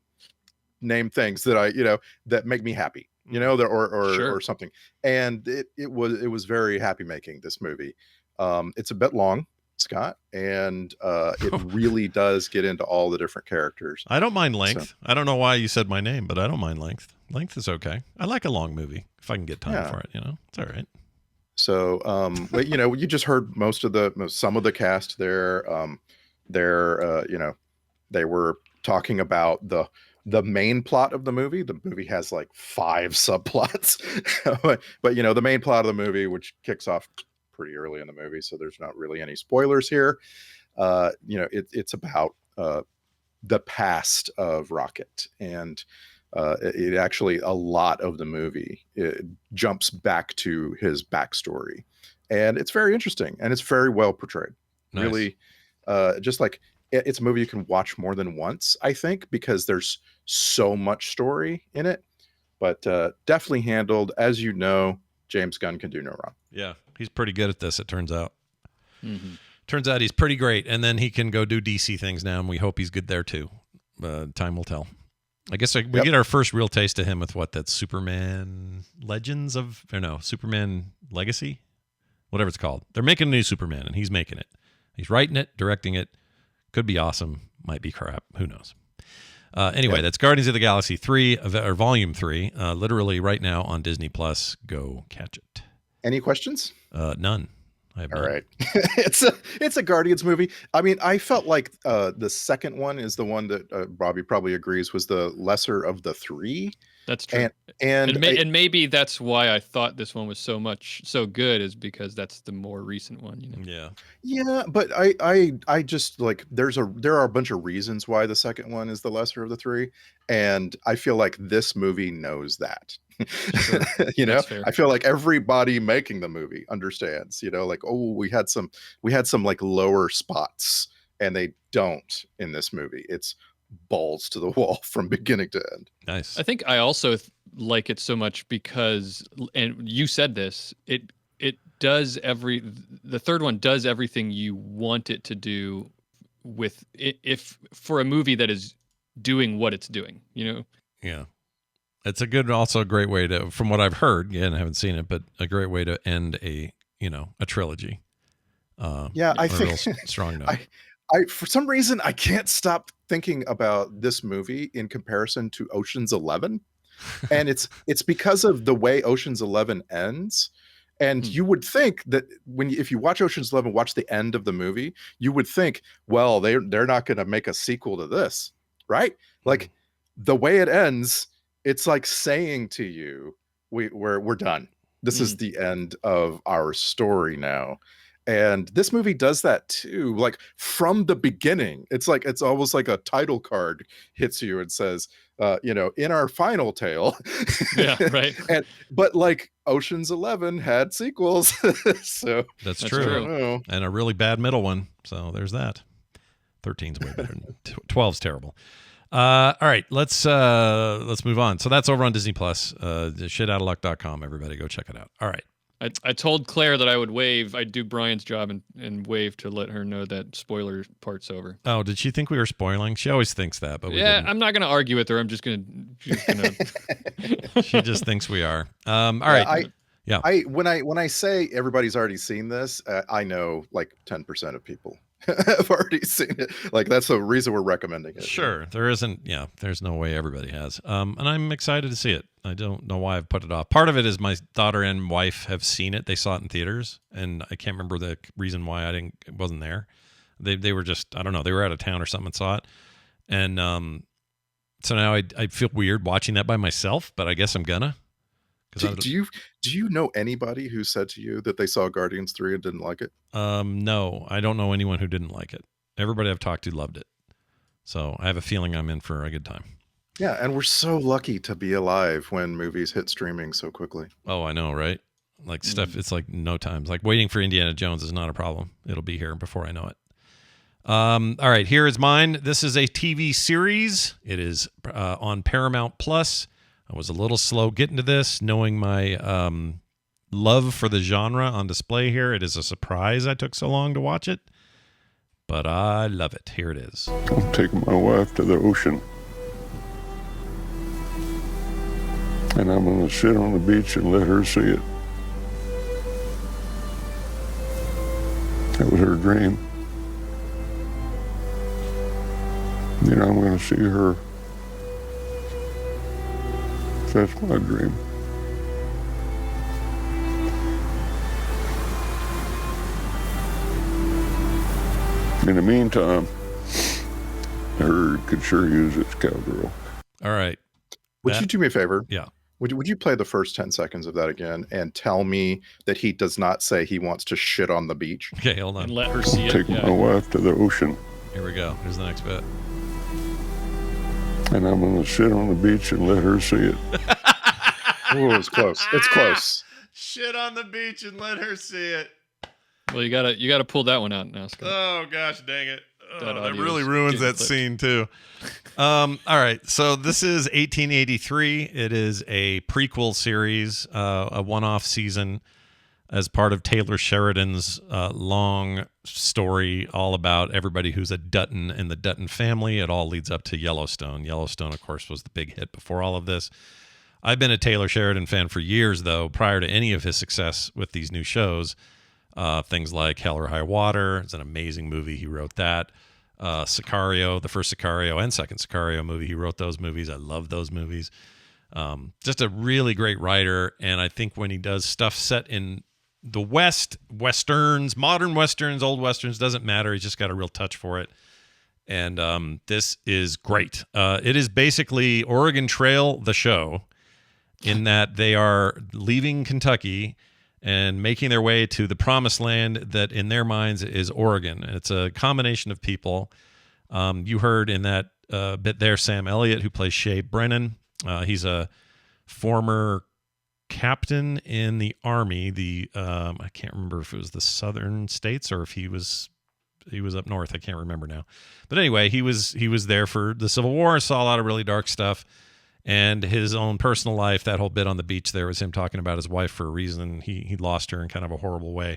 name things that that make me happy, or something. And it was very happy making this movie. It's a bit long, Scott, and it really does get into all the different characters. I don't mind length. So, I don't know why you said my name, but I don't mind length. Length is okay. I like a long movie if I can get time for it. It's all right. So, but you just heard some of the cast there. They were talking about the main plot of the movie. The movie has like 5 subplots, but the main plot of the movie, which kicks off pretty early in the movie, so there's not really any spoilers here. It's about the past of Rocket, and it actually, a lot of the movie, it jumps back to his backstory, and it's very interesting and it's very well portrayed. Nice. Really, just like it's a movie you can watch more than once, I think, because there's so much story in it, but definitely handled. As you know, James Gunn can do no wrong. Yeah, he's pretty good at this, it turns out. Mm-hmm. Turns out he's pretty great, and then he can go do DC things now, and we hope he's good there too. Time will tell. I guess we get our first real taste of him with that's Superman Superman Legacy? Whatever it's called. They're making a new Superman, and he's making it. He's writing it, directing it. Could be awesome. Might be crap. Who knows? Anyway, that's Guardians of the Galaxy 3, or Volume 3, literally right now on Disney Plus. Go catch it. Any questions? None. I have none. All right. It's a Guardians movie. I mean, I felt like the second one is the one that Bobby probably agrees was the lesser of the 3. That's true. And maybe that's why I thought this one was so good, is because that's the more recent one. Yeah, but I just like there are a bunch of reasons why the second one is the lesser of the 3, and I feel like this movie knows that. Sure. I feel like everybody making the movie understands. Like, oh, we had some like lower spots, and they don't in this movie. It's balls to the wall from beginning to end. Nice. I think I also like it so much because, and you said this, it does the third one does everything you want it to do with if for a movie that is doing what it's doing, Yeah. It's also a great way to, from what I've heard, I haven't seen it, but a great way to end a trilogy. I think strong note. I for some reason I can't stop thinking about this movie in comparison to Ocean's 11, and it's because of the way Ocean's 11 ends. And you would think that if you watch Ocean's 11, watch the end of the movie, you would think, well, they're not going to make a sequel to this, right? Like the way it ends, it's like saying to you, we're done. This is the end of our story now. And this movie does that too, like from the beginning. It's almost like a title card hits you and says, in our final tale. Yeah, right. But like Ocean's 11 had sequels. So that's true. And a really bad middle one. So there's that. 13's way better than 12's terrible. All right, let's move on. So that's over on Disney Plus. Shitoutaluck.com. Everybody go check it out. All right. I told Claire that I would wave. I'd do Brian's job and wave to let her know that spoiler part's over. Oh, did she think we were spoiling? She always thinks that, but we didn't. I'm not going to argue with her. I'm just going to. She just thinks we are. All right. Yeah. When I say everybody's already seen this, I know like 10% of people have already seen it. Like that's the reason we're recommending it. Sure. There's no way everybody has. And I'm excited to see it. I don't know why I've put it off. Part of it is my daughter and wife have seen it. They saw it in theaters, and I can't remember the reason why I wasn't there. They were just, I don't know, they were out of town or something and saw it. And so now I feel weird watching that by myself, but I guess I'm gonna. Do you know anybody who said to you that they saw Guardians 3 and didn't like it? No, I don't know anyone who didn't like it. Everybody I've talked to loved it. So I have a feeling I'm in for a good time. Yeah, and we're so lucky to be alive when movies hit streaming so quickly. Oh, I know, right? Like stuff, it's like no time. Like waiting for Indiana Jones is not a problem. It'll be here before I know it. All right, here is mine. This is a TV series. It is on Paramount Plus. I was a little slow getting to this, knowing my love for the genre on display here. It is a surprise I took so long to watch it, but I love it. Here it is. I'm taking my wife to the ocean. And I'm going to sit on the beach and let her see it. That was her dream. Then I'm going to see her. That's my dream. In the meantime, her could sure use its cowgirl. All right. Would you do me a favor? Yeah. Would you play the first 10 seconds of that again and tell me that he does not say he wants to shit on the beach? Okay, hold on. And let her see it. Take my wife to the ocean. Here we go. Here's the next bit. And I'm going to sit on the beach and let her see it. Oh, it's close. It's close. Shit on the beach and let her see it. Well, you gotta pull that one out now, Scott. Oh gosh, dang it! That audio really is ruins getting that clipped. scene too. All right, so this is 1883. It is a prequel series, a one-off season as part of Taylor Sheridan's long story, all about everybody who's a Dutton in the Dutton family. It all leads up to Yellowstone. Yellowstone, of course, was the big hit before all of this. I've been a Taylor Sheridan fan for years, though, prior to any of his success with these new shows. Things like Hell or High Water. It's an amazing movie. He wrote that. Sicario, the first Sicario and second Sicario movie. He wrote those movies. I love those movies. Just a really great writer. And I think when he does stuff set in the West, Westerns, modern Westerns, old Westerns, doesn't matter. He's just got a real touch for it. And this is great. It is basically Oregon Trail, the show, in that they are leaving Kentucky and making their way to the promised land that in their minds is Oregon. And it's a combination of people. You heard in that bit there, Sam Elliott, who plays Shea Brennan. He's a former captain in the Army. I can't remember if it was the southern states or if he was up north. I can't remember now. But anyway, he was there for the Civil War, saw a lot of really dark stuff. And his own personal life, that whole bit on the beach there was him talking about his wife for a reason. He lost her in kind of a horrible way.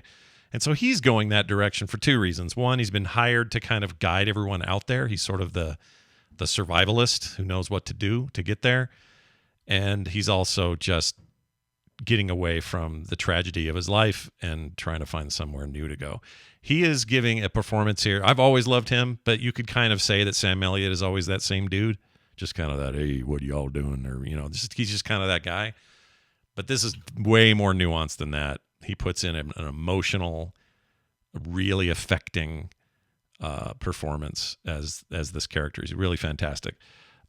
And so he's going that direction for two reasons. One, he's been hired to kind of guide everyone out there. He's sort of the survivalist who knows what to do to get there. And he's also just getting away from the tragedy of his life and trying to find somewhere new to go. He is giving a performance here. I've always loved him, but you could kind of say that Sam Elliott is always that same dude. Just kind of that, hey, what are y'all doing? Or, he's just kind of that guy. But this is way more nuanced than that. He puts in an emotional, really affecting performance as this character. He's really fantastic.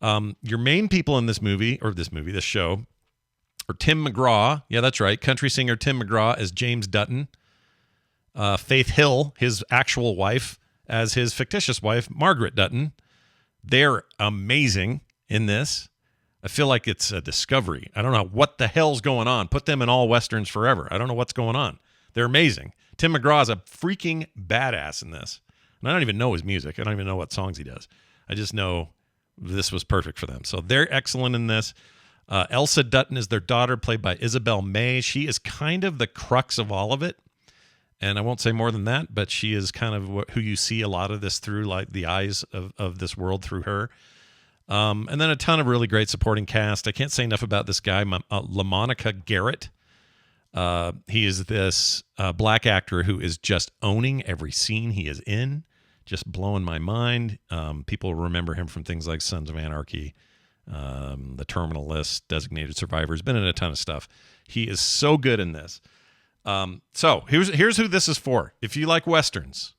Your main people in this show, are Tim McGraw. Yeah, that's right. Country singer Tim McGraw as James Dutton. Faith Hill, his actual wife, as his fictitious wife, Margaret Dutton. They're amazing in this. I feel like it's a discovery. I don't know what the hell's going on. Put them in all Westerns forever. I don't know what's going on. They're amazing. Tim McGraw is a freaking badass in this. And I don't even know his music. I don't even know what songs he does. I just know this was perfect for them. So they're excellent in this. Elsa Dutton is their daughter, played by Isabel May. She is kind of the crux of all of it. And I won't say more than that, but she is kind of who you see a lot of this through, like the eyes of this world through her. And then a ton of really great supporting cast. I can't say enough about this guy, LaMonica Garrett. He is this black actor who is just owning every scene he is in, just blowing my mind. People remember him from things like Sons of Anarchy, The Terminal List, Designated Survivor. He's been in a ton of stuff. He is so good in this. So here's who this is for. If you like Westerns,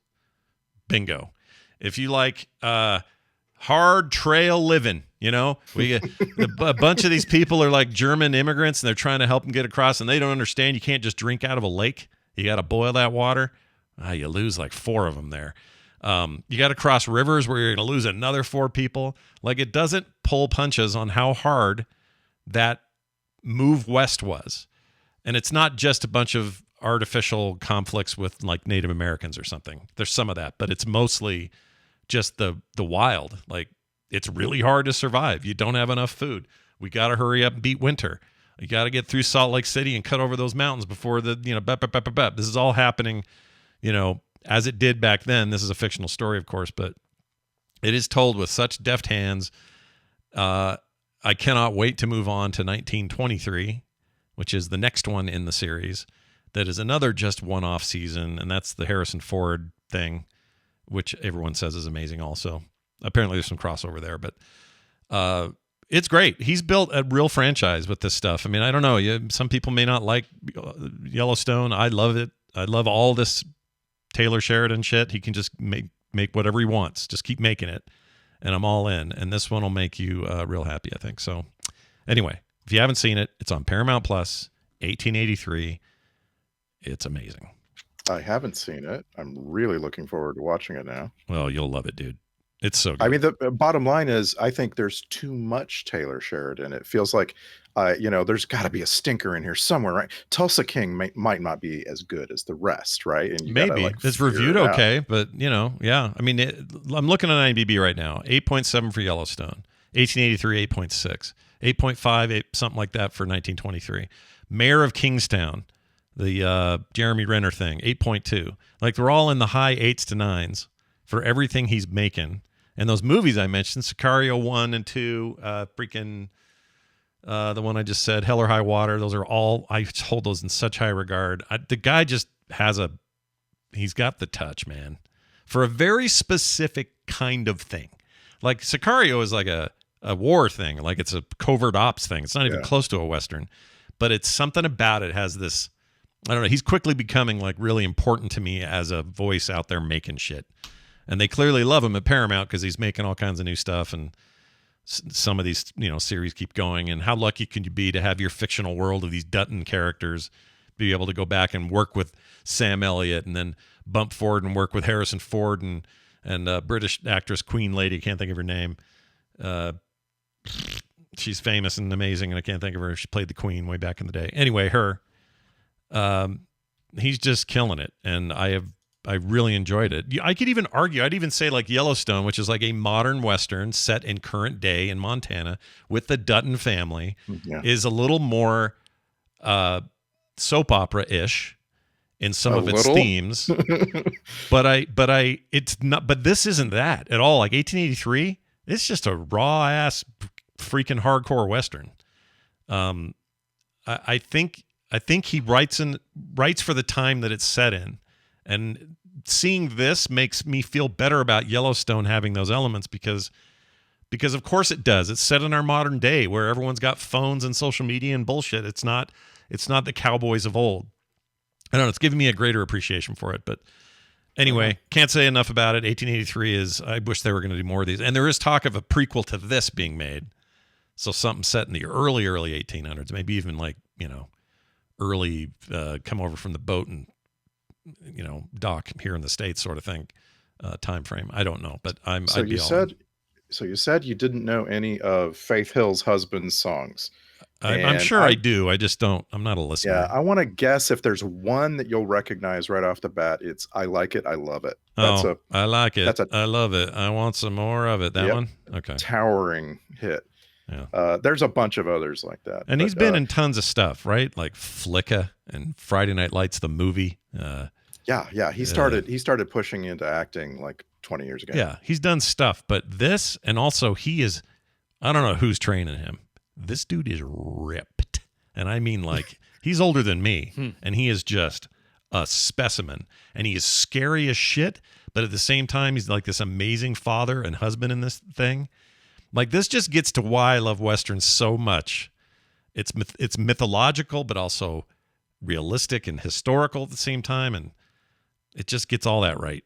bingo. If you like hard trail living, you know, we a bunch of these people are like German immigrants and they're trying to help them get across, and they don't understand you can't just drink out of a lake. You got to boil that water. You lose like 4 of them there. You got to cross rivers where you're going to lose another 4 people. Like, it doesn't pull punches on how hard that move west was. And it's not just a bunch of artificial conflicts with like Native Americans or something. There's some of that, but it's mostly just the wild. Like, it's really hard to survive. You don't have enough food. We got to hurry up and beat winter. You got to get through Salt Lake City and cut over those mountains before the, This is all happening, as it did back then. This is a fictional story, of course, but it is told with such deft hands. I cannot wait to move on to 1923, which is the next one in the series. That is another just one-off season, and that's the Harrison Ford thing, which everyone says is amazing also. Apparently there's some crossover there, but it's great. He's built a real franchise with this stuff. I mean, I don't know. Some people may not like Yellowstone. I love it. I love all this Taylor Sheridan shit. He can just make whatever he wants. Just keep making it, and I'm all in. And this one will make you real happy, I think. So anyway, if you haven't seen it, it's on Paramount Plus, 1883. It's amazing. I haven't seen it. I'm really looking forward to watching it now. Well, you'll love it, dude. It's so good. I mean, the bottom line is, I think there's too much Taylor Sheridan. It feels like, there's got to be a stinker in here somewhere, right? Tulsa King might not be as good as the rest, right? And maybe it's reviewed okay, but yeah. I mean, I'm looking at IMDb right now. 8.7 for Yellowstone, 1883, 8.6, 8.5, something like that for 1923. Mayor of Kingstown, the Jeremy Renner thing, 8.2. Like, they're all in the high 8s to 9s for everything he's making. And those movies I mentioned, Sicario 1 and 2, the one I just said, Hell or High Water, those are all, I hold those in such high regard. The guy just has he's got the touch, man, for a very specific kind of thing. Like, Sicario is like a war thing, like it's a covert ops thing. It's not even close to a Western, but it's something about it has this, I don't know, he's quickly becoming like really important to me as a voice out there making shit. And they clearly love him at Paramount because he's making all kinds of new stuff, and some of these, series keep going. And how lucky can you be to have your fictional world of these Dutton characters be able to go back and work with Sam Elliott, and then bump forward and work with Harrison Ford and British actress Queen Lady, can't think of her name. She's famous and amazing, and I can't think of her. She played the Queen way back in the day. Anyway, her. He's just killing it, and I really enjoyed it. I could even argue, I'd even say like Yellowstone, which is like a modern Western set in current day in Montana with the Dutton family, is a little more soap opera-ish in some of its themes. but it's not, but this isn't that at all. Like 1883, it's just a raw ass freaking hardcore Western. I think he writes for the time that it's set in, and seeing this makes me feel better about Yellowstone having those elements because of course it does. It's set in our modern day where everyone's got phones and social media and bullshit. It's not the cowboys of old. I don't know. It's giving me a greater appreciation for it. But anyway, can't say enough about it. 1883 I wish they were going to do more of these. And there is talk of a prequel to this being made. So something set in the early 1800s, maybe even like, early come over from the boat and dock here in the States sort of thing, time frame. I don't know, but So you said you didn't know any of Faith Hill's husband's songs. I'm sure I do. I just don't. I'm not a listener. Yeah, I want to guess if there's one that you'll recognize right off the bat. It's "I Like It, I Love It." I like it. I love it. I want some more of it. That one. Okay. Towering hit. Yeah. There's a bunch of others like that. And he's been in tons of stuff, right? Like Flicka and Friday Night Lights, the movie. Yeah. He started pushing into acting like 20 years ago. Yeah, he's done stuff, but this, and also he is, I don't know who's training him. This dude is ripped. And I mean like He's older than me, and he is just a specimen. And he is scary as shit, but at the same time, he's like this amazing father and husband in this thing. Like, this just gets to why I love Westerns so much. It's mythological, but also realistic and historical at the same time, and it just gets all that right.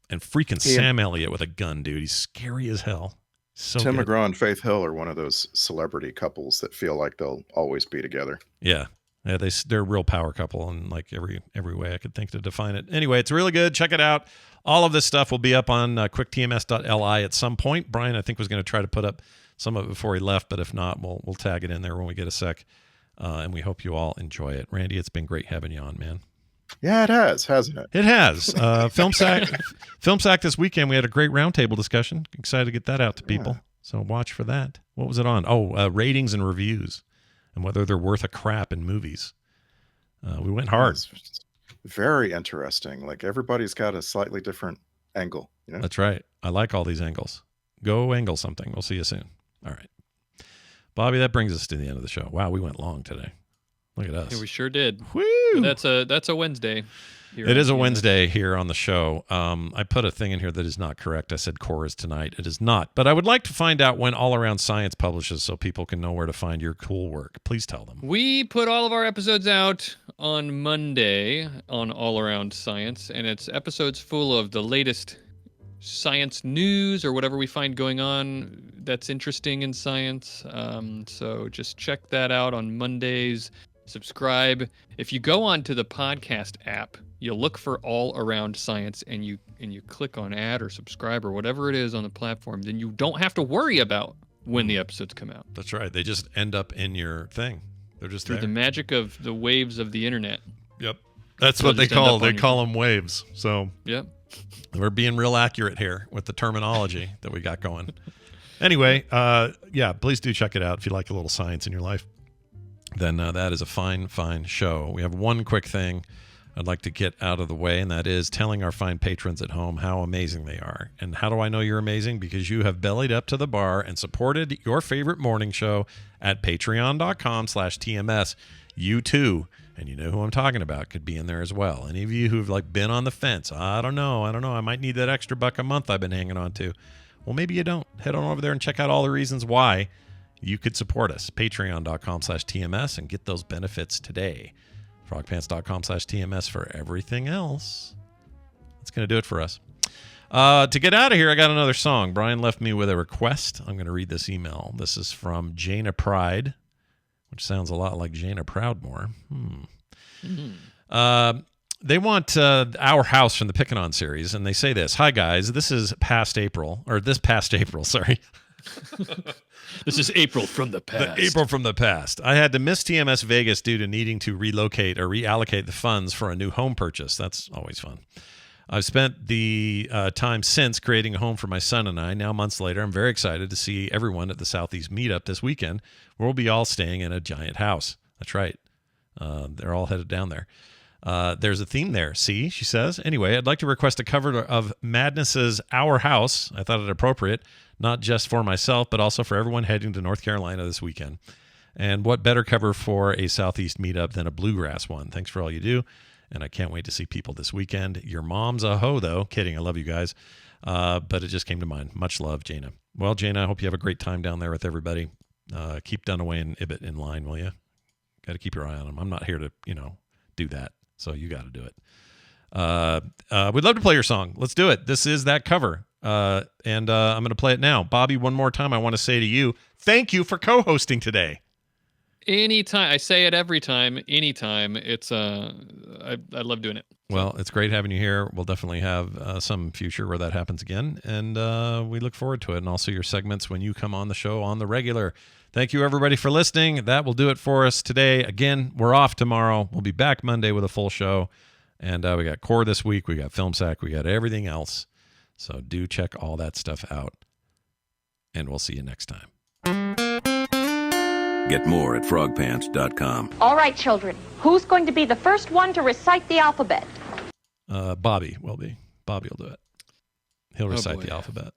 And freaking Sam Elliott with a gun, dude. He's scary as hell. So Tim good. McGraw and Faith Hill are one of those celebrity couples that feel like they'll always be together. Yeah, they're a real power couple in like every way I could think to define it. Anyway, it's really good. Check it out. All of this stuff will be up on quicktms.li at some point. Brian, I think, was going to try to put up some of it before he left, but if not, we'll tag it in there when we get a sec. And we hope you all enjoy it. Randy, it's been great having you on, man. Yeah, it has, hasn't it? It has. Film Sack this weekend, we had a great roundtable discussion. Excited to get that out to people. Yeah. So watch for that. What was it on? Ratings and reviews and whether they're worth a crap in movies. We went hard. It's very interesting. Like, everybody's got a slightly different angle. You know? That's right. I like all these angles. Go angle something. We'll see you soon. All right. Bobby, that brings us to the end of the show. Wow, we went long today. Look at us. Yeah, we sure did. Woo! That's a Wednesday. It is a Wednesday here on the show. I put a thing in here that is not correct. I said core is tonight. It is not. But I would like to find out when All Around Science publishes so people can know where to find your cool work. Please tell them. We put all of our episodes out on Monday on All Around Science, and it's episodes full of the latest science news or whatever we find going on that's interesting in science. So just check that out on Mondays. Subscribe. If you go onto the podcast app, you look for All Around Science and you click on add or subscribe or whatever it is on the platform, then you don't have to worry about when the episodes come out. That's right. They just end up in your thing. They're just through there. The magic of the waves of the internet. Yep. That's what they call them waves. So yep. We're being real accurate here with the terminology that we got going. Anyway, please do check it out if you like a little science in your life. Then that is a fine show. We have one quick thing I'd like to get out of the way, and that is telling our fine patrons at home how amazing they are. And how do I know you're amazing? Because you have bellied up to the bar and supported your favorite morning show at patreon.com/TMS. You too, and you know who I'm talking about, could be in there as well. Any of you who've like been on the fence, I don't know, I might need that extra $1 a month I've been hanging on to. Well, maybe you don't. Head on over there and check out all the reasons why you could support us. Patreon.com/TMS and get those benefits today. Frogpants.com/TMS for everything else. That's going to do it for us. To get out of here, I got another song. Brian left me with a request. I'm going to read this email. This is from Jana Pride, which sounds a lot like Jana Proudmore. They want Our House from the Pickin' On series, and they say this. Hi, guys. This past April, sorry. This is April from the past. April from the past. I had to miss TMS Vegas due to needing to relocate or reallocate the funds for a new home purchase. That's always fun. I've spent the time since creating a home for my son and I. Now, months later, I'm very excited to see everyone at the Southeast meetup this weekend, where we'll be all staying in a giant house. That's right. They're all headed down there. There's a theme there. See, she says. Anyway, I'd like to request a cover of Madness's Our House. I thought it appropriate, not just for myself, but also for everyone heading to North Carolina this weekend. And what better cover for a Southeast meetup than a bluegrass one? Thanks for all you do. And I can't wait to see people this weekend. Your mom's a hoe, though. Kidding. I love you guys. But it just came to mind. Much love, Jana. Well, Jana, I hope you have a great time down there with everybody. Keep Dunaway and Ibbott in line, will you? Got to keep your eye on them. I'm not here to, do that. So you got to do it. We'd love to play your song. Let's do it. This is that cover. And I'm going to play it now. Bobby, one more time, I want to say to you, thank you for co-hosting today. Anytime. I say it every time. Anytime. It's I love doing it. Well, it's great having you here. We'll definitely have some future where that happens again. And we look forward to it. And also your segments when you come on the show on the regular. Thank you, everybody, for listening. That will do it for us today. Again, we're off tomorrow. We'll be back Monday with a full show. And we got Core this week. We got Film Sack. We got everything else. So do check all that stuff out. And we'll see you next time. Get more at frogpants.com. All right, children. Who's going to be the first one to recite the alphabet? Bobby will be. Bobby will do it. He'll recite the alphabet.